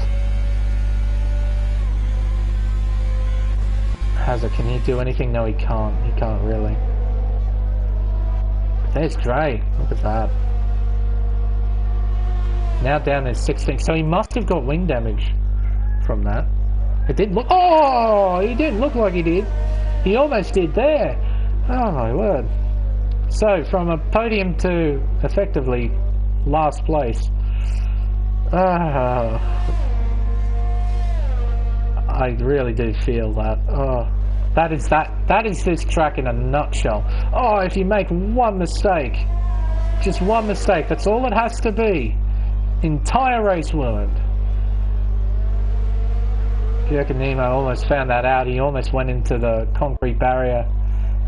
Speaker 1: Hazard, can he do anything? No, he can't. He can't really. But there's Dre. Look at that. Now down there 16. So he must have got wing damage from that. It didn't look... Oh! He didn't look like he did. He almost did there. Oh my word. So, from a podium to, effectively, last place. I really do feel that. Oh, that is this track in a nutshell. Oh, if you make one mistake, just one mistake, that's all it has to be. Entire race ruined. Nemo almost found that out. He almost went into the concrete barrier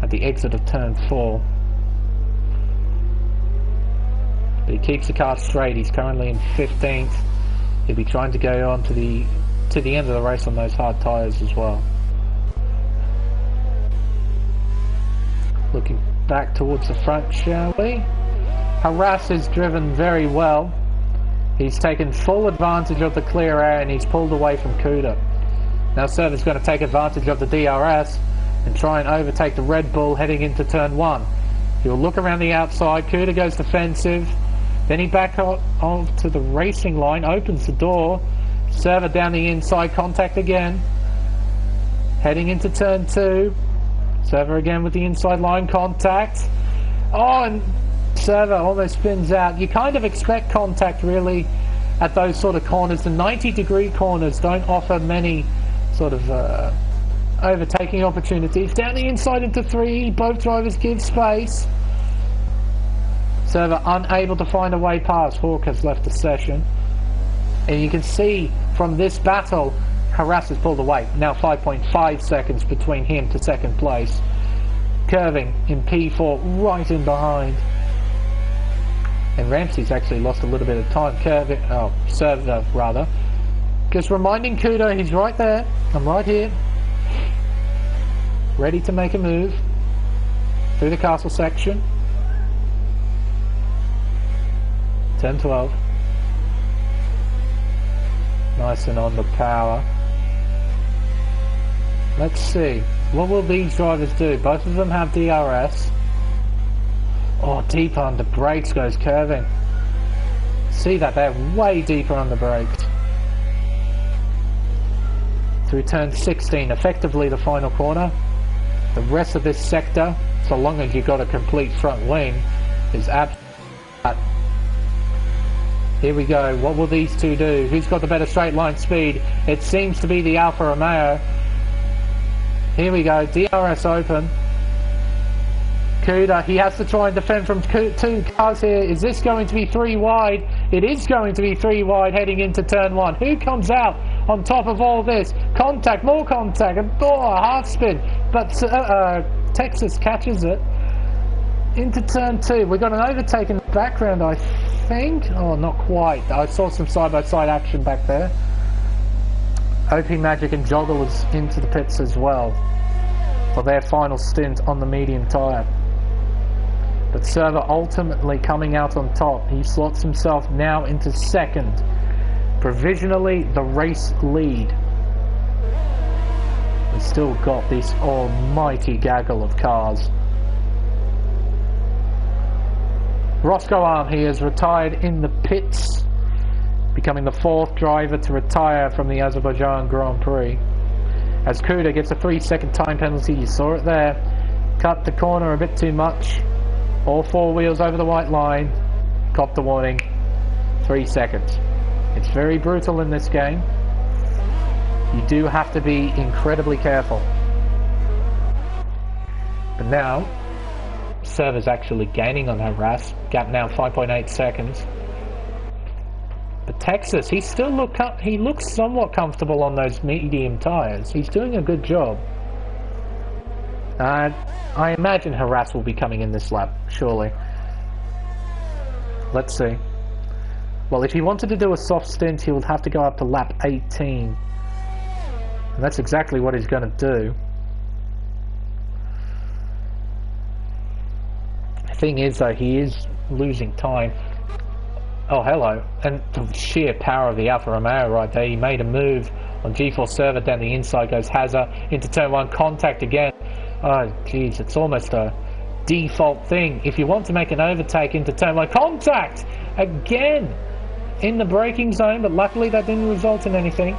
Speaker 1: at the exit of turn 4. But he keeps the car straight. He's currently in 15th. He'll be trying to go on to the end of the race on those hard tyres as well. Looking back towards the front, shall we? Harass is driven very well. He's taken full advantage of the clear air and he's pulled away from Kuda. Now Server's going to take advantage of the DRS and try and overtake the Red Bull heading into turn 1. He'll look around the outside. Kuda goes defensive. Then he back off to the racing line, opens the door. Server down the inside, contact again. Heading into turn 2. Server again with the inside line contact. Oh, and Server almost spins out. You kind of expect contact really at those sort of corners. The 90-degree corners don't offer many sort of overtaking opportunities. Down the inside into 3, both drivers give space. Server unable to find a way past. Hawk has left the session. And you can see from this battle, Harass has pulled away. Now 5.5 seconds between him to second place. Curving in P4 right in behind. And Ramsey's actually lost a little bit of time. Server rather. Just reminding Kuda he's right there. I'm right here. Ready to make a move. Through the castle section. Turn 12. Nice and on the power. Let's see. What will these drivers do? Both of them have DRS. Oh, deeper on the brakes goes curving. See that? They're way deeper on the brakes. Through turn 16, effectively the final corner. The rest of this sector, so long as you've got a complete front wing, is absolutely... Here we go. What will these two do? Who's got the better straight line speed? It seems to be the Alfa Romeo. Here we go. DRS open. Kuda, he has to try and defend from 2 cars here. Is this going to be 3 wide? It is going to be 3 wide heading into turn 1. Who comes out on top of all this? Contact, more contact, and a half spin. But Texas catches it. Into turn 2. We've got an overtake in the background, I think. Oh, not quite. I saw some side-by-side action back there. OP Magic and Jogger was into the pits as well for their final stint on the medium tyre. But Server ultimately coming out on top. He slots himself now into second. Provisionally the race lead. We've still got this almighty gaggle of cars. Roscoe Arm, he has retired in the pits, becoming the 4th driver to retire from the Azerbaijan Grand Prix. As Kuda gets a 3-second time penalty, you saw it there. Cut the corner a bit too much. All 4 wheels over the white line. Copped the warning. 3 seconds. It's very brutal in this game. You do have to be incredibly careful. But now, Server's actually gaining on Harass. Gap now 5.8 seconds. But Texas, he looks somewhat comfortable on those medium tyres. He's doing a good job. I imagine Harass will be coming in this lap, surely. Let's see. Well, if he wanted to do a soft stint, he would have to go up to lap 18. And that's exactly what he's going to do. The thing is, though, he is losing time. Oh, hello. And the sheer power of the Alfa Romeo right there. He made a move on G4 Server down the inside, goes Hazard into turn 1, contact again. Oh, jeez, it's almost a default thing. If you want to make an overtake into turn 1, contact again in the braking zone, but luckily that didn't result in anything.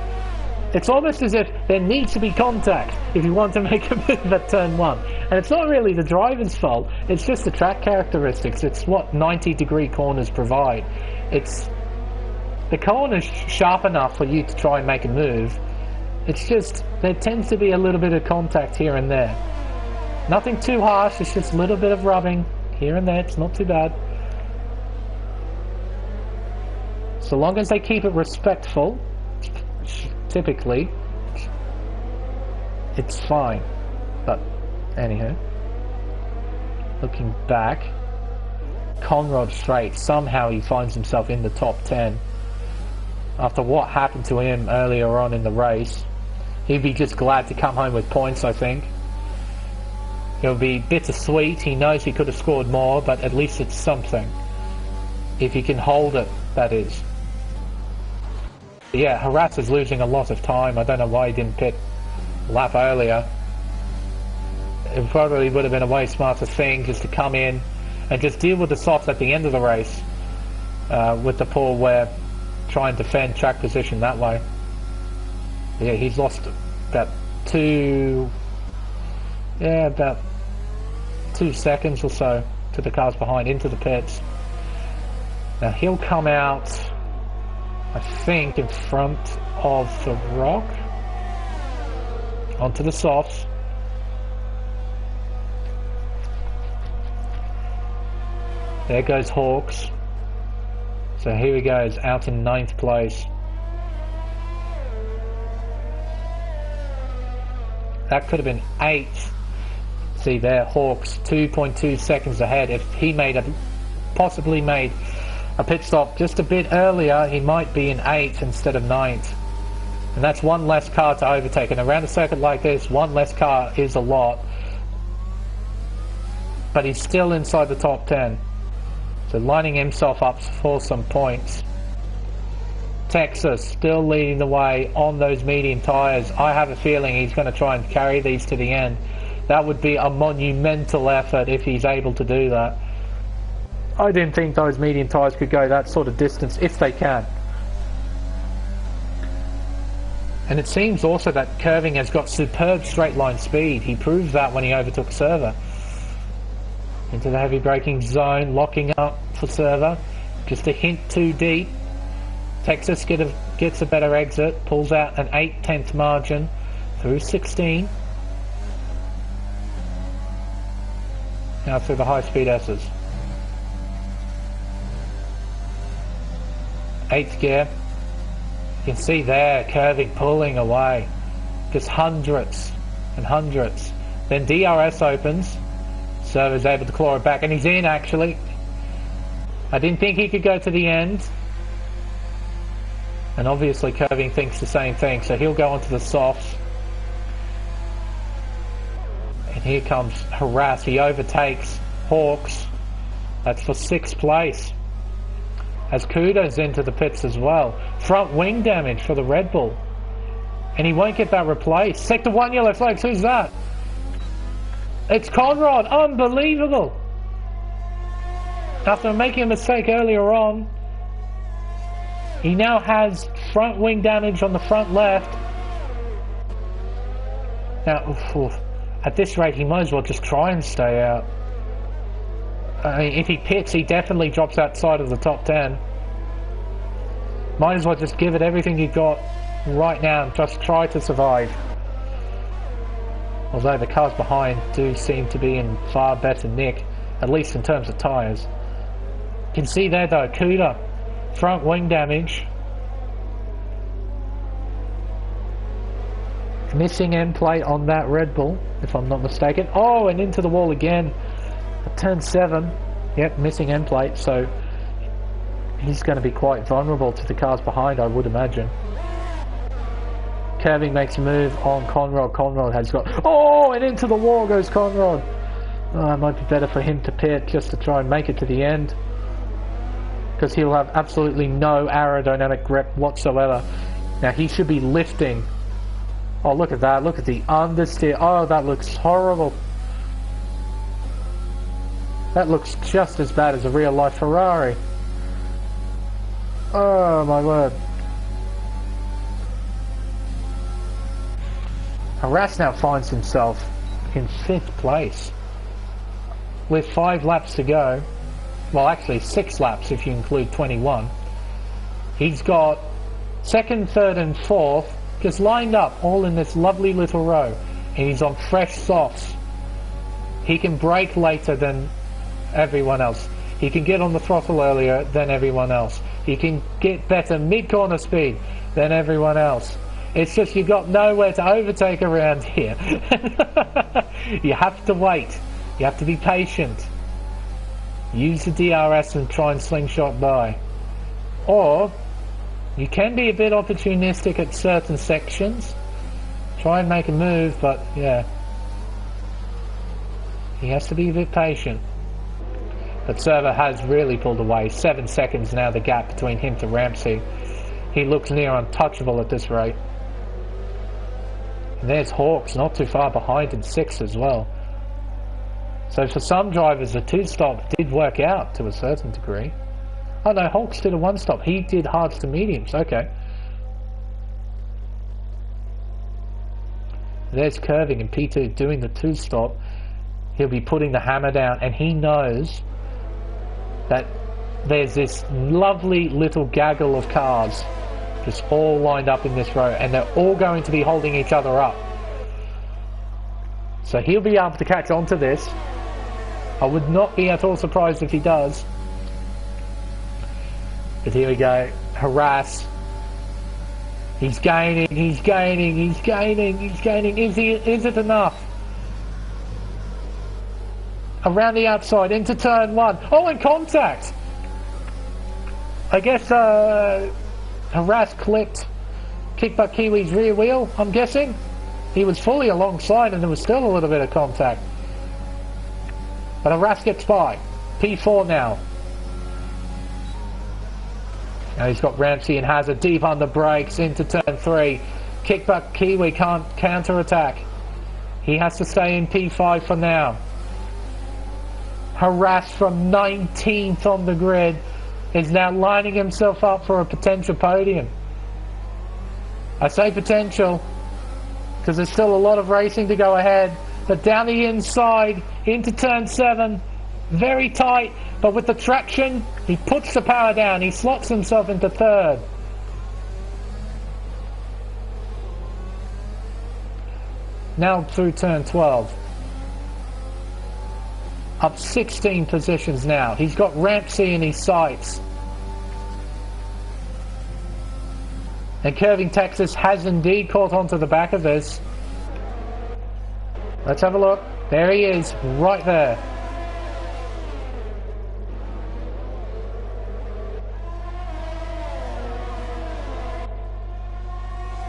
Speaker 1: It's almost as if there needs to be contact if you want to make a move at turn 1. And it's not really the driver's fault, it's just the track characteristics. It's what 90-degree corners provide. It's the corner's sharp enough for you to try and make a move. It's just, there tends to be a little bit of contact here and there. Nothing too harsh, it's just a little bit of rubbing here and there. It's not too bad. So long as they keep it respectful, typically, it's fine. But anyhow, looking back, Conrad straight, somehow he finds himself in the top 10 after what happened to him earlier on in the race. He'd be just glad to come home with points, I think. It'll be bittersweet. He knows he could have scored more, but at least it's something, if he can hold it, that is. Yeah, Harass is losing a lot of time. I don't know why he didn't pit a lap earlier. It probably would have been a way smarter thing just to come in and just deal with the softs at the end of the race with the poor wear, try and defend track position that way. Yeah, he's lost about 2 seconds or so to the cars behind into the pits. Now he'll come out, I think, in front of the rock onto the softs. There goes Hawks. So here he goes, out in 9th place. That could have been 8th. See there, Hawks 2.2 seconds ahead. If he possibly made a pit stop just a bit earlier, he might be in 8th instead of 9th. And that's one less car to overtake. And around a circuit like this, one less car is a lot. But he's still inside the top 10. So lining himself up for some points. Texas still leading the way on those medium tyres. I have a feeling he's going to try and carry these to the end. That would be a monumental effort if he's able to do that. I didn't think those medium tyres could go that sort of distance, if they can. And it seems also that Curving has got superb straight line speed. He proved that when he overtook Server. Into the heavy braking zone, locking up for Server. Just a hint too deep. Texas gets a better exit, pulls out an 8/10 margin through 16. Now through the high-speed S's. 8th gear. You can see there, Curving pulling away. Just hundredths and hundredths. Then DRS opens. Server's able to claw it back, and he's in actually. I didn't think he could go to the end. And obviously Curving thinks the same thing, so he'll go onto the softs. And here comes Harass. He overtakes Hawks. That's for 6th place. As Kudo's into the pits as well. Front wing damage for the Red Bull. And he won't get that replaced. Sector 1 yellow flags. Who's that? It's Conrad. Unbelievable. After making a mistake earlier on, he now has front wing damage on the front left. Now, at this rate, he might as well just try and stay out. I mean, if he pits, he definitely drops outside of the top 10. Might as well just give it everything you've got right now and just try to survive. Although the cars behind do seem to be in far better nick, at least in terms of tyres. You can see there though, Kuda, front wing damage. Missing end plate on that Red Bull, if I'm not mistaken. Oh, and into the wall again. At turn 7. Yep, missing end plate, so he's going to be quite vulnerable to the cars behind, I would imagine. Curving makes a move on Conrad. Conrad has got... Oh, and into the wall goes Conrad. Oh, it might be better for him to pit just to try and make it to the end. Because he'll have absolutely no aerodynamic grip whatsoever. Now, he should be lifting. Oh, look at that. Look at the understeer. Oh, that looks horrible. That looks just as bad as a real-life Ferrari. Oh, my word. Harass now finds himself in 5th place with 5 laps to go. Well, actually 6 laps if you include 21. He's got 2nd, 3rd and 4th just lined up all in this lovely little row, and he's on fresh softs. He can brake later than everyone else. He can get on the throttle earlier than everyone else. He can get better mid-corner speed than everyone else. It's just you've got nowhere to overtake around here. You have to wait. You have to be patient. Use the DRS and try and slingshot by. Or you can be a bit opportunistic at certain sections. Try and make a move, but yeah. He has to be a bit patient. But Server has really pulled away. 7 seconds now the gap between him to Ramsey. He looks near untouchable at this rate. And there's Hawks not too far behind in 6th as well. So for some drivers the 2-stop did work out to a certain degree. Oh no, Hawks did a 1-stop. He did hards to mediums. Okay. There's Curving and P2 doing the 2-stop. He'll be putting the hammer down, and he knows that there's this lovely little gaggle of cars just all lined up in this row, and they're all going to be holding each other up. So he'll be able to catch on to this. I would not be at all surprised if he does. But here we go. Harass. He's gaining, he's gaining, he's gaining, he's gaining. Is it enough? Around the outside, into turn 1. Oh, and contact! I guess Harass clipped Kickbutt Kiwi's rear wheel, I'm guessing. He was fully alongside and there was still a little bit of contact. But Harass gets by. P4 now. Now he's got Ramsey and Hazard deep under brakes into turn 3. Kickbutt Kiwi can't counter-attack. He has to stay in P5 for now. Harass from 19th on the grid is now lining himself up for a potential podium. I say potential because there's still a lot of racing to go ahead, but down the inside into turn 7, very tight, but with the traction he puts the power down, he slots himself into 3rd. Now through turn 12, up 16 positions now. He's got Ramsey in his sights. And Curving Texas has indeed caught onto the back of this. Let's have a look. There he is, right there.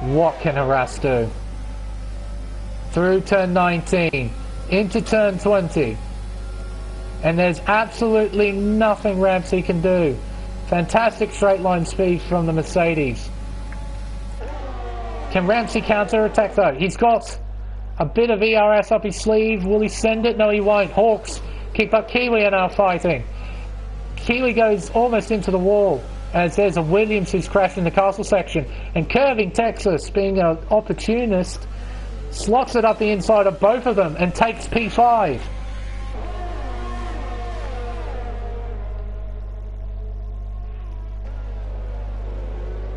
Speaker 1: What can Harass do? Through turn 19, into turn 20. And there's absolutely nothing Ramsey can do. Fantastic straight line speed from the Mercedes. Can Ramsey counter-attack though? He's got a bit of ERS up his sleeve. Will he send it? No, he won't. Hawks, Kickbutt Kiwi are now fighting. Kiwi goes almost into the wall as there's a Williams who's crashed in the castle section. And Curving Texas, being an opportunist, slots it up the inside of both of them and takes P5.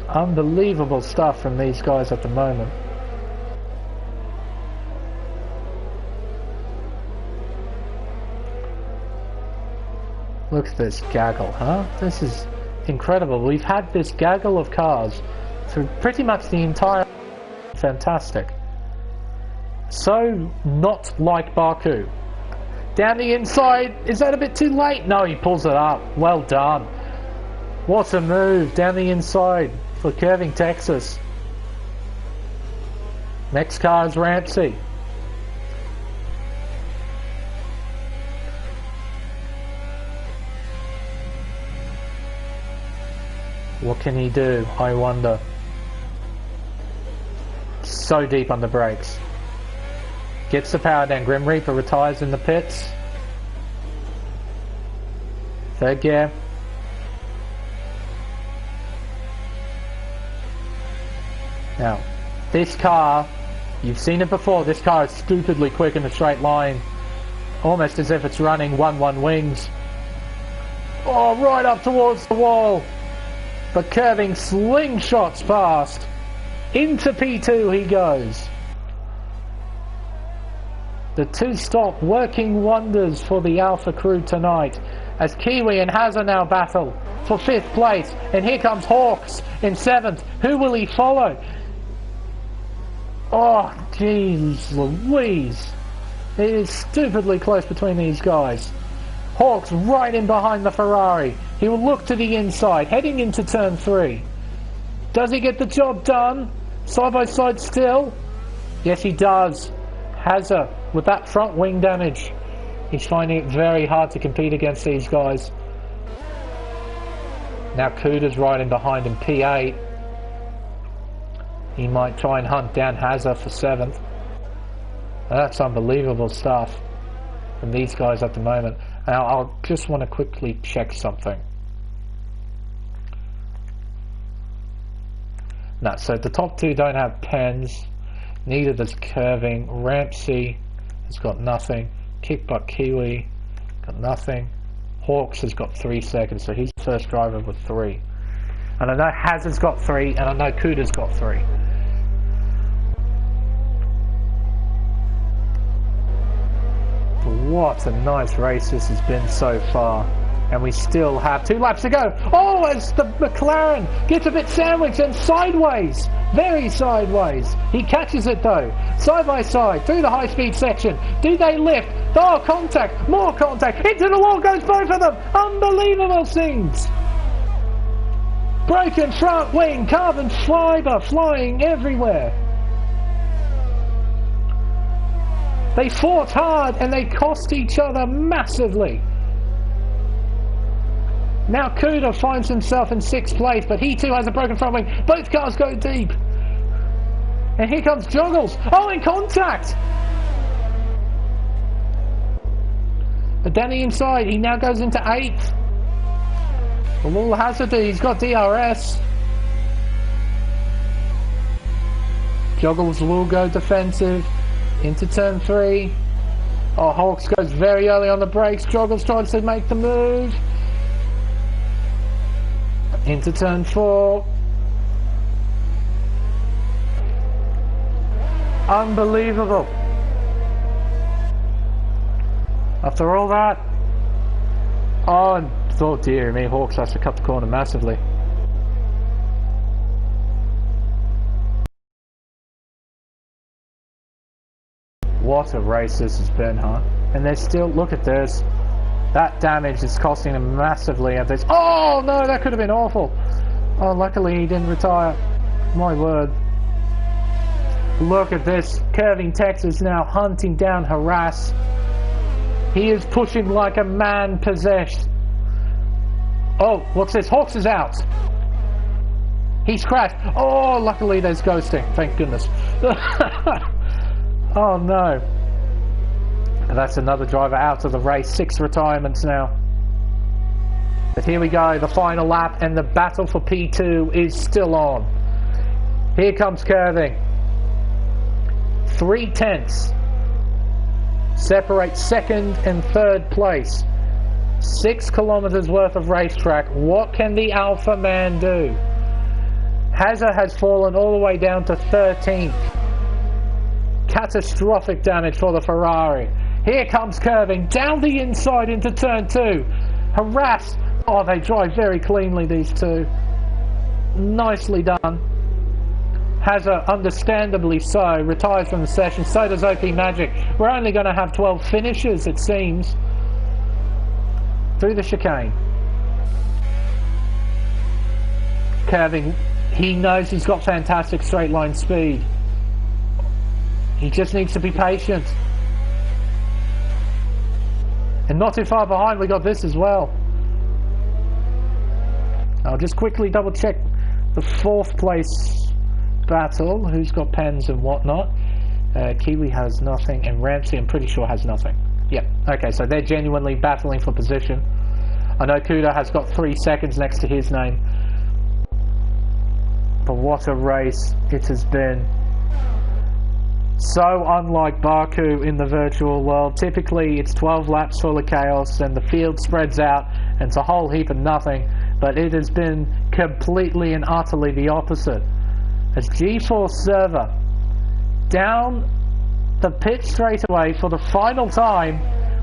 Speaker 1: Unbelievable stuff from these guys at the moment. Look at this gaggle, huh? This is incredible. We've had this gaggle of cars through pretty much the entire... Fantastic. So not like Baku. Down the inside, is that a bit too late? No, he pulls it up. Well done. What a move down the inside for Curving Texas. Next car is Ramsey. What can he do, I wonder? So deep on the brakes. Gets the power down. Grim Reaper retires in the pits. Third gear. Now, this car You've seen it before. This car is stupidly quick in a straight line. Almost as if it's running 1-1 wings. Oh, right up towards the wall. But curving slingshots past. Into P2 he goes. The two-stop working wonders for the Alpha crew tonight. As Kiwi and Hazza now battle for 5th place. And here comes Hawks in 7th. Who will he follow? Oh, jeez Louise. It is stupidly close between these guys. Hawks right in behind the Ferrari. He will look to the inside, heading into turn 3. Does he get the job done? Side by side still? Yes, he does. Hazza, with that front wing damage, he's finding it very hard to compete against these guys. Now Kuda's right in behind him, P8. He might try and hunt down Hazza for 7th. That's unbelievable stuff from these guys at the moment. Now I'll just want to quickly check something. No, so the top 2 don't have pens. Neither does Curving. Rampsey has got nothing. Kickbutt Kiwi got nothing. Hawks has got 3 seconds, so he's the first driver with 3. And I know Hazard's got 3, and I know Kuda's got 3. What a nice race this has been so far. And we still have 2 laps to go. Oh, as the McLaren gets a bit sandwiched and sideways. Very sideways. He catches it though. Side by side through the high-speed section. Do they lift? Oh, contact. More contact. Into the wall goes both of them. Unbelievable scenes. Broken front wing. Carbon fibre flying everywhere. They fought hard and they cost each other massively. Now Kuda finds himself in 6th place, but he too has a broken front wing. Both cars go deep. And here comes Joggles. Oh, in contact! But down the inside, he now goes into 8th. A little hazard, he's got DRS. Joggles will go defensive. Into turn 3. Oh, Hawks goes very early on the brakes. Joggles tries to make the move. Into turn 4. Unbelievable. After all that. Oh dear me, Hawks has to cut the corner massively. What a race this has been, huh? And they're still, look at this. That damage is costing them massively at this. Oh no, that could have been awful. Oh, luckily he didn't retire. My word. Look at this. Curving Texas now hunting down Harass. He is pushing like a man possessed. Oh, what's this? Hawks is out. He's crashed. Oh, luckily there's ghosting. Thank goodness. Oh no. And that's another driver out of the race. 6 retirements now. But here we go, the final lap, and the battle for P2 is still on. Here comes Curving. 3 tenths separate 2nd and 3rd place. 6 kilometers worth of racetrack. What can the Alpha man do? Hazza has fallen all the way down to 13th. Catastrophic damage for the Ferrari. Here comes Curving down the inside into turn 2. Harass. Oh, they drive very cleanly, these two. Nicely done. Hazza, understandably so, retires from the session. So does OP Magic. We're only going to have 12 finishes, it seems. Through the chicane. Curving. He knows he's got fantastic straight line speed. He just needs to be patient. And not too far behind, we got this as well. I'll just quickly double check the 4th place battle. Who's got pens and whatnot. Kiwi has nothing, and Ramsey I'm pretty sure has nothing. Yep, okay, so they're genuinely battling for position. I know Kuda has got 3 seconds next to his name. But what a race it has been. So unlike Baku in the virtual world, typically it's 12 laps full of chaos and the field spreads out and it's a whole heap of nothing, but it has been completely and utterly the opposite. As G4 Server down the pit straightaway for the final time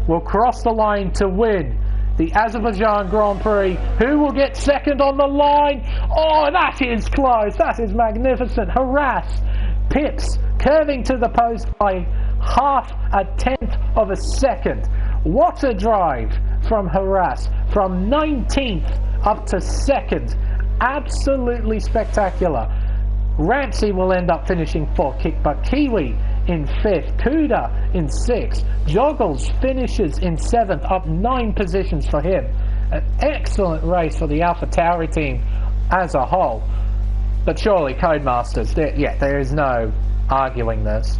Speaker 1: will cross the line to win the Azerbaijan Grand Prix. Who will get second on the line? Oh, that is close. That is magnificent. Harass pips curving to the post by half a tenth of a second. What a drive from Harass, from 19th up to second. Absolutely spectacular. Ramsey will end up finishing 4th, Kickbutt Kiwi in 5th, Kuda in 6th, Joggles finishes in 7th, up 9 positions for him. An excellent race for the Alpha Tauri team as a whole. But surely Codemasters, there is no arguing this.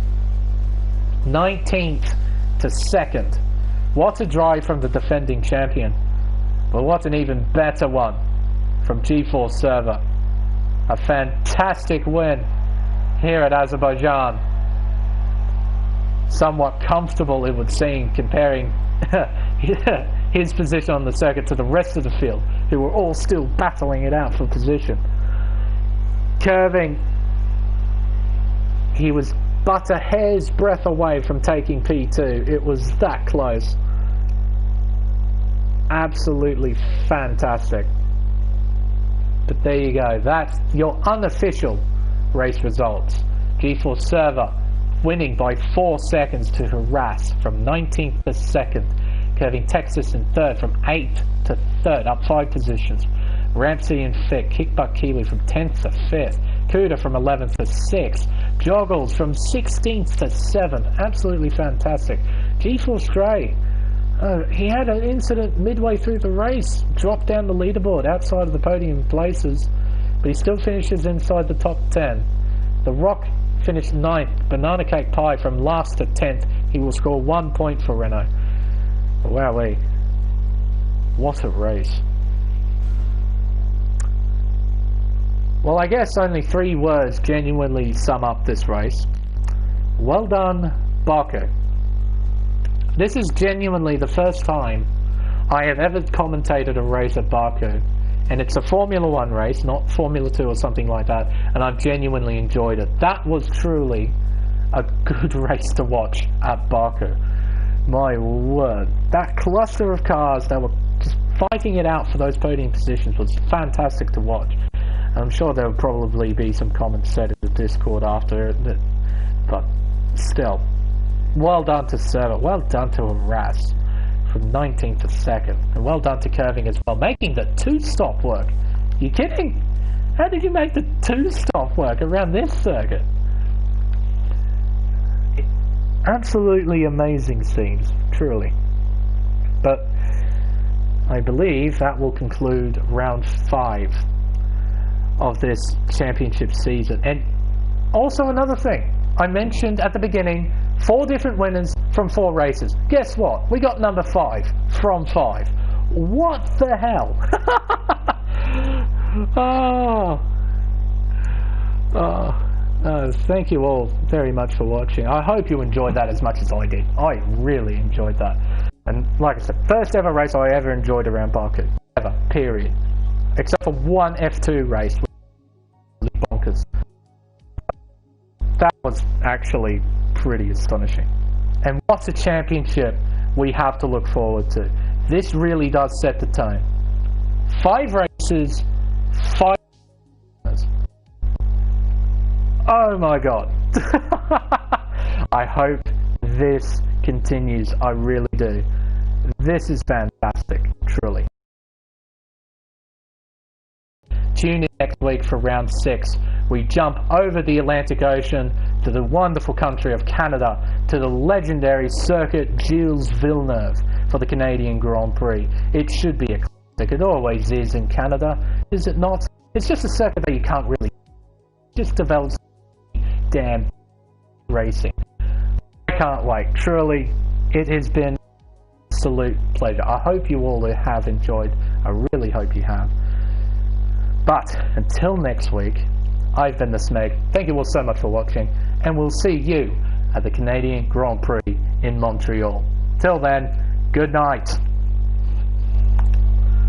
Speaker 1: 19th to 2nd. What a drive from the defending champion. But what an even better one from G4 Server. A fantastic win here at Azerbaijan. Somewhat comfortable, it would seem, comparing his position on the circuit to the rest of the field, who were all still battling it out for position. Curving, he was but a hair's breadth away from taking P2. It was that close. Absolutely fantastic. But there you go, that's your unofficial race results. G4 Server winning by 4 seconds to Harass from 19th to 2nd, curving Texas in 3rd from 8th to 3rd, up 5 positions. Ramsey in 5th, Kickbutt Kiwi from 10th to 5th, Kuda from 11th to 6th, Joggles from 16th to 7th. Absolutely fantastic. G4 Stray, he had an incident midway through the race, dropped down the leaderboard outside of the podium places, but he still finishes inside the top 10. The Rock finished 9th, Banana Cake Pie from last to 10th. He will score 1 point for Renault. Wowee, what a race. Well, I guess only 3 words genuinely sum up this race. Well done, Baku. This is genuinely the first time I have ever commentated a race at Baku, and it's a Formula 1 race, not Formula 2 or something like that, and I've genuinely enjoyed it. That was truly a good race to watch at Baku. My word, that cluster of cars that were just fighting it out for those podium positions was fantastic to watch. I'm sure there will probably be some comments said in the Discord after it, but still, well done to Server, well done to Harass from 19th to 2nd, and well done to Curving as well, making the 2-stop work. You kidding? How did you make the 2-stop work around this circuit? Absolutely amazing scenes, truly. But I believe that will conclude round 5 of this championship season. And also another thing, I mentioned at the beginning 4 different winners from 4 races. Guess what? We got number 5 from 5. What the hell? Thank you all very much for watching. I hope you enjoyed that as much as I did. I really enjoyed that. And like I said, first ever race I ever enjoyed around Baku. Ever. Period. Except for one F2 race. Bonkers. That was actually pretty astonishing. And what a championship we have to look forward to. This really does set the tone. 5 races, 5 winners. Oh my god. I hope this continues. I really do. This is fantastic, truly. Tune in next week for round 6. We jump over the Atlantic Ocean to the wonderful country of Canada, to the legendary circuit Gilles Villeneuve for the Canadian Grand Prix. It should be a classic. It always is in Canada, is it not? It's just a circuit that you can't really just develop damn racing. I can't wait. Truly, it has been an absolute pleasure. I hope you all have enjoyed. I really hope you have. But until next week, I've been the Smeg. Thank you all so much for watching, and we'll see you at the Canadian Grand Prix in Montreal. Till then, good night.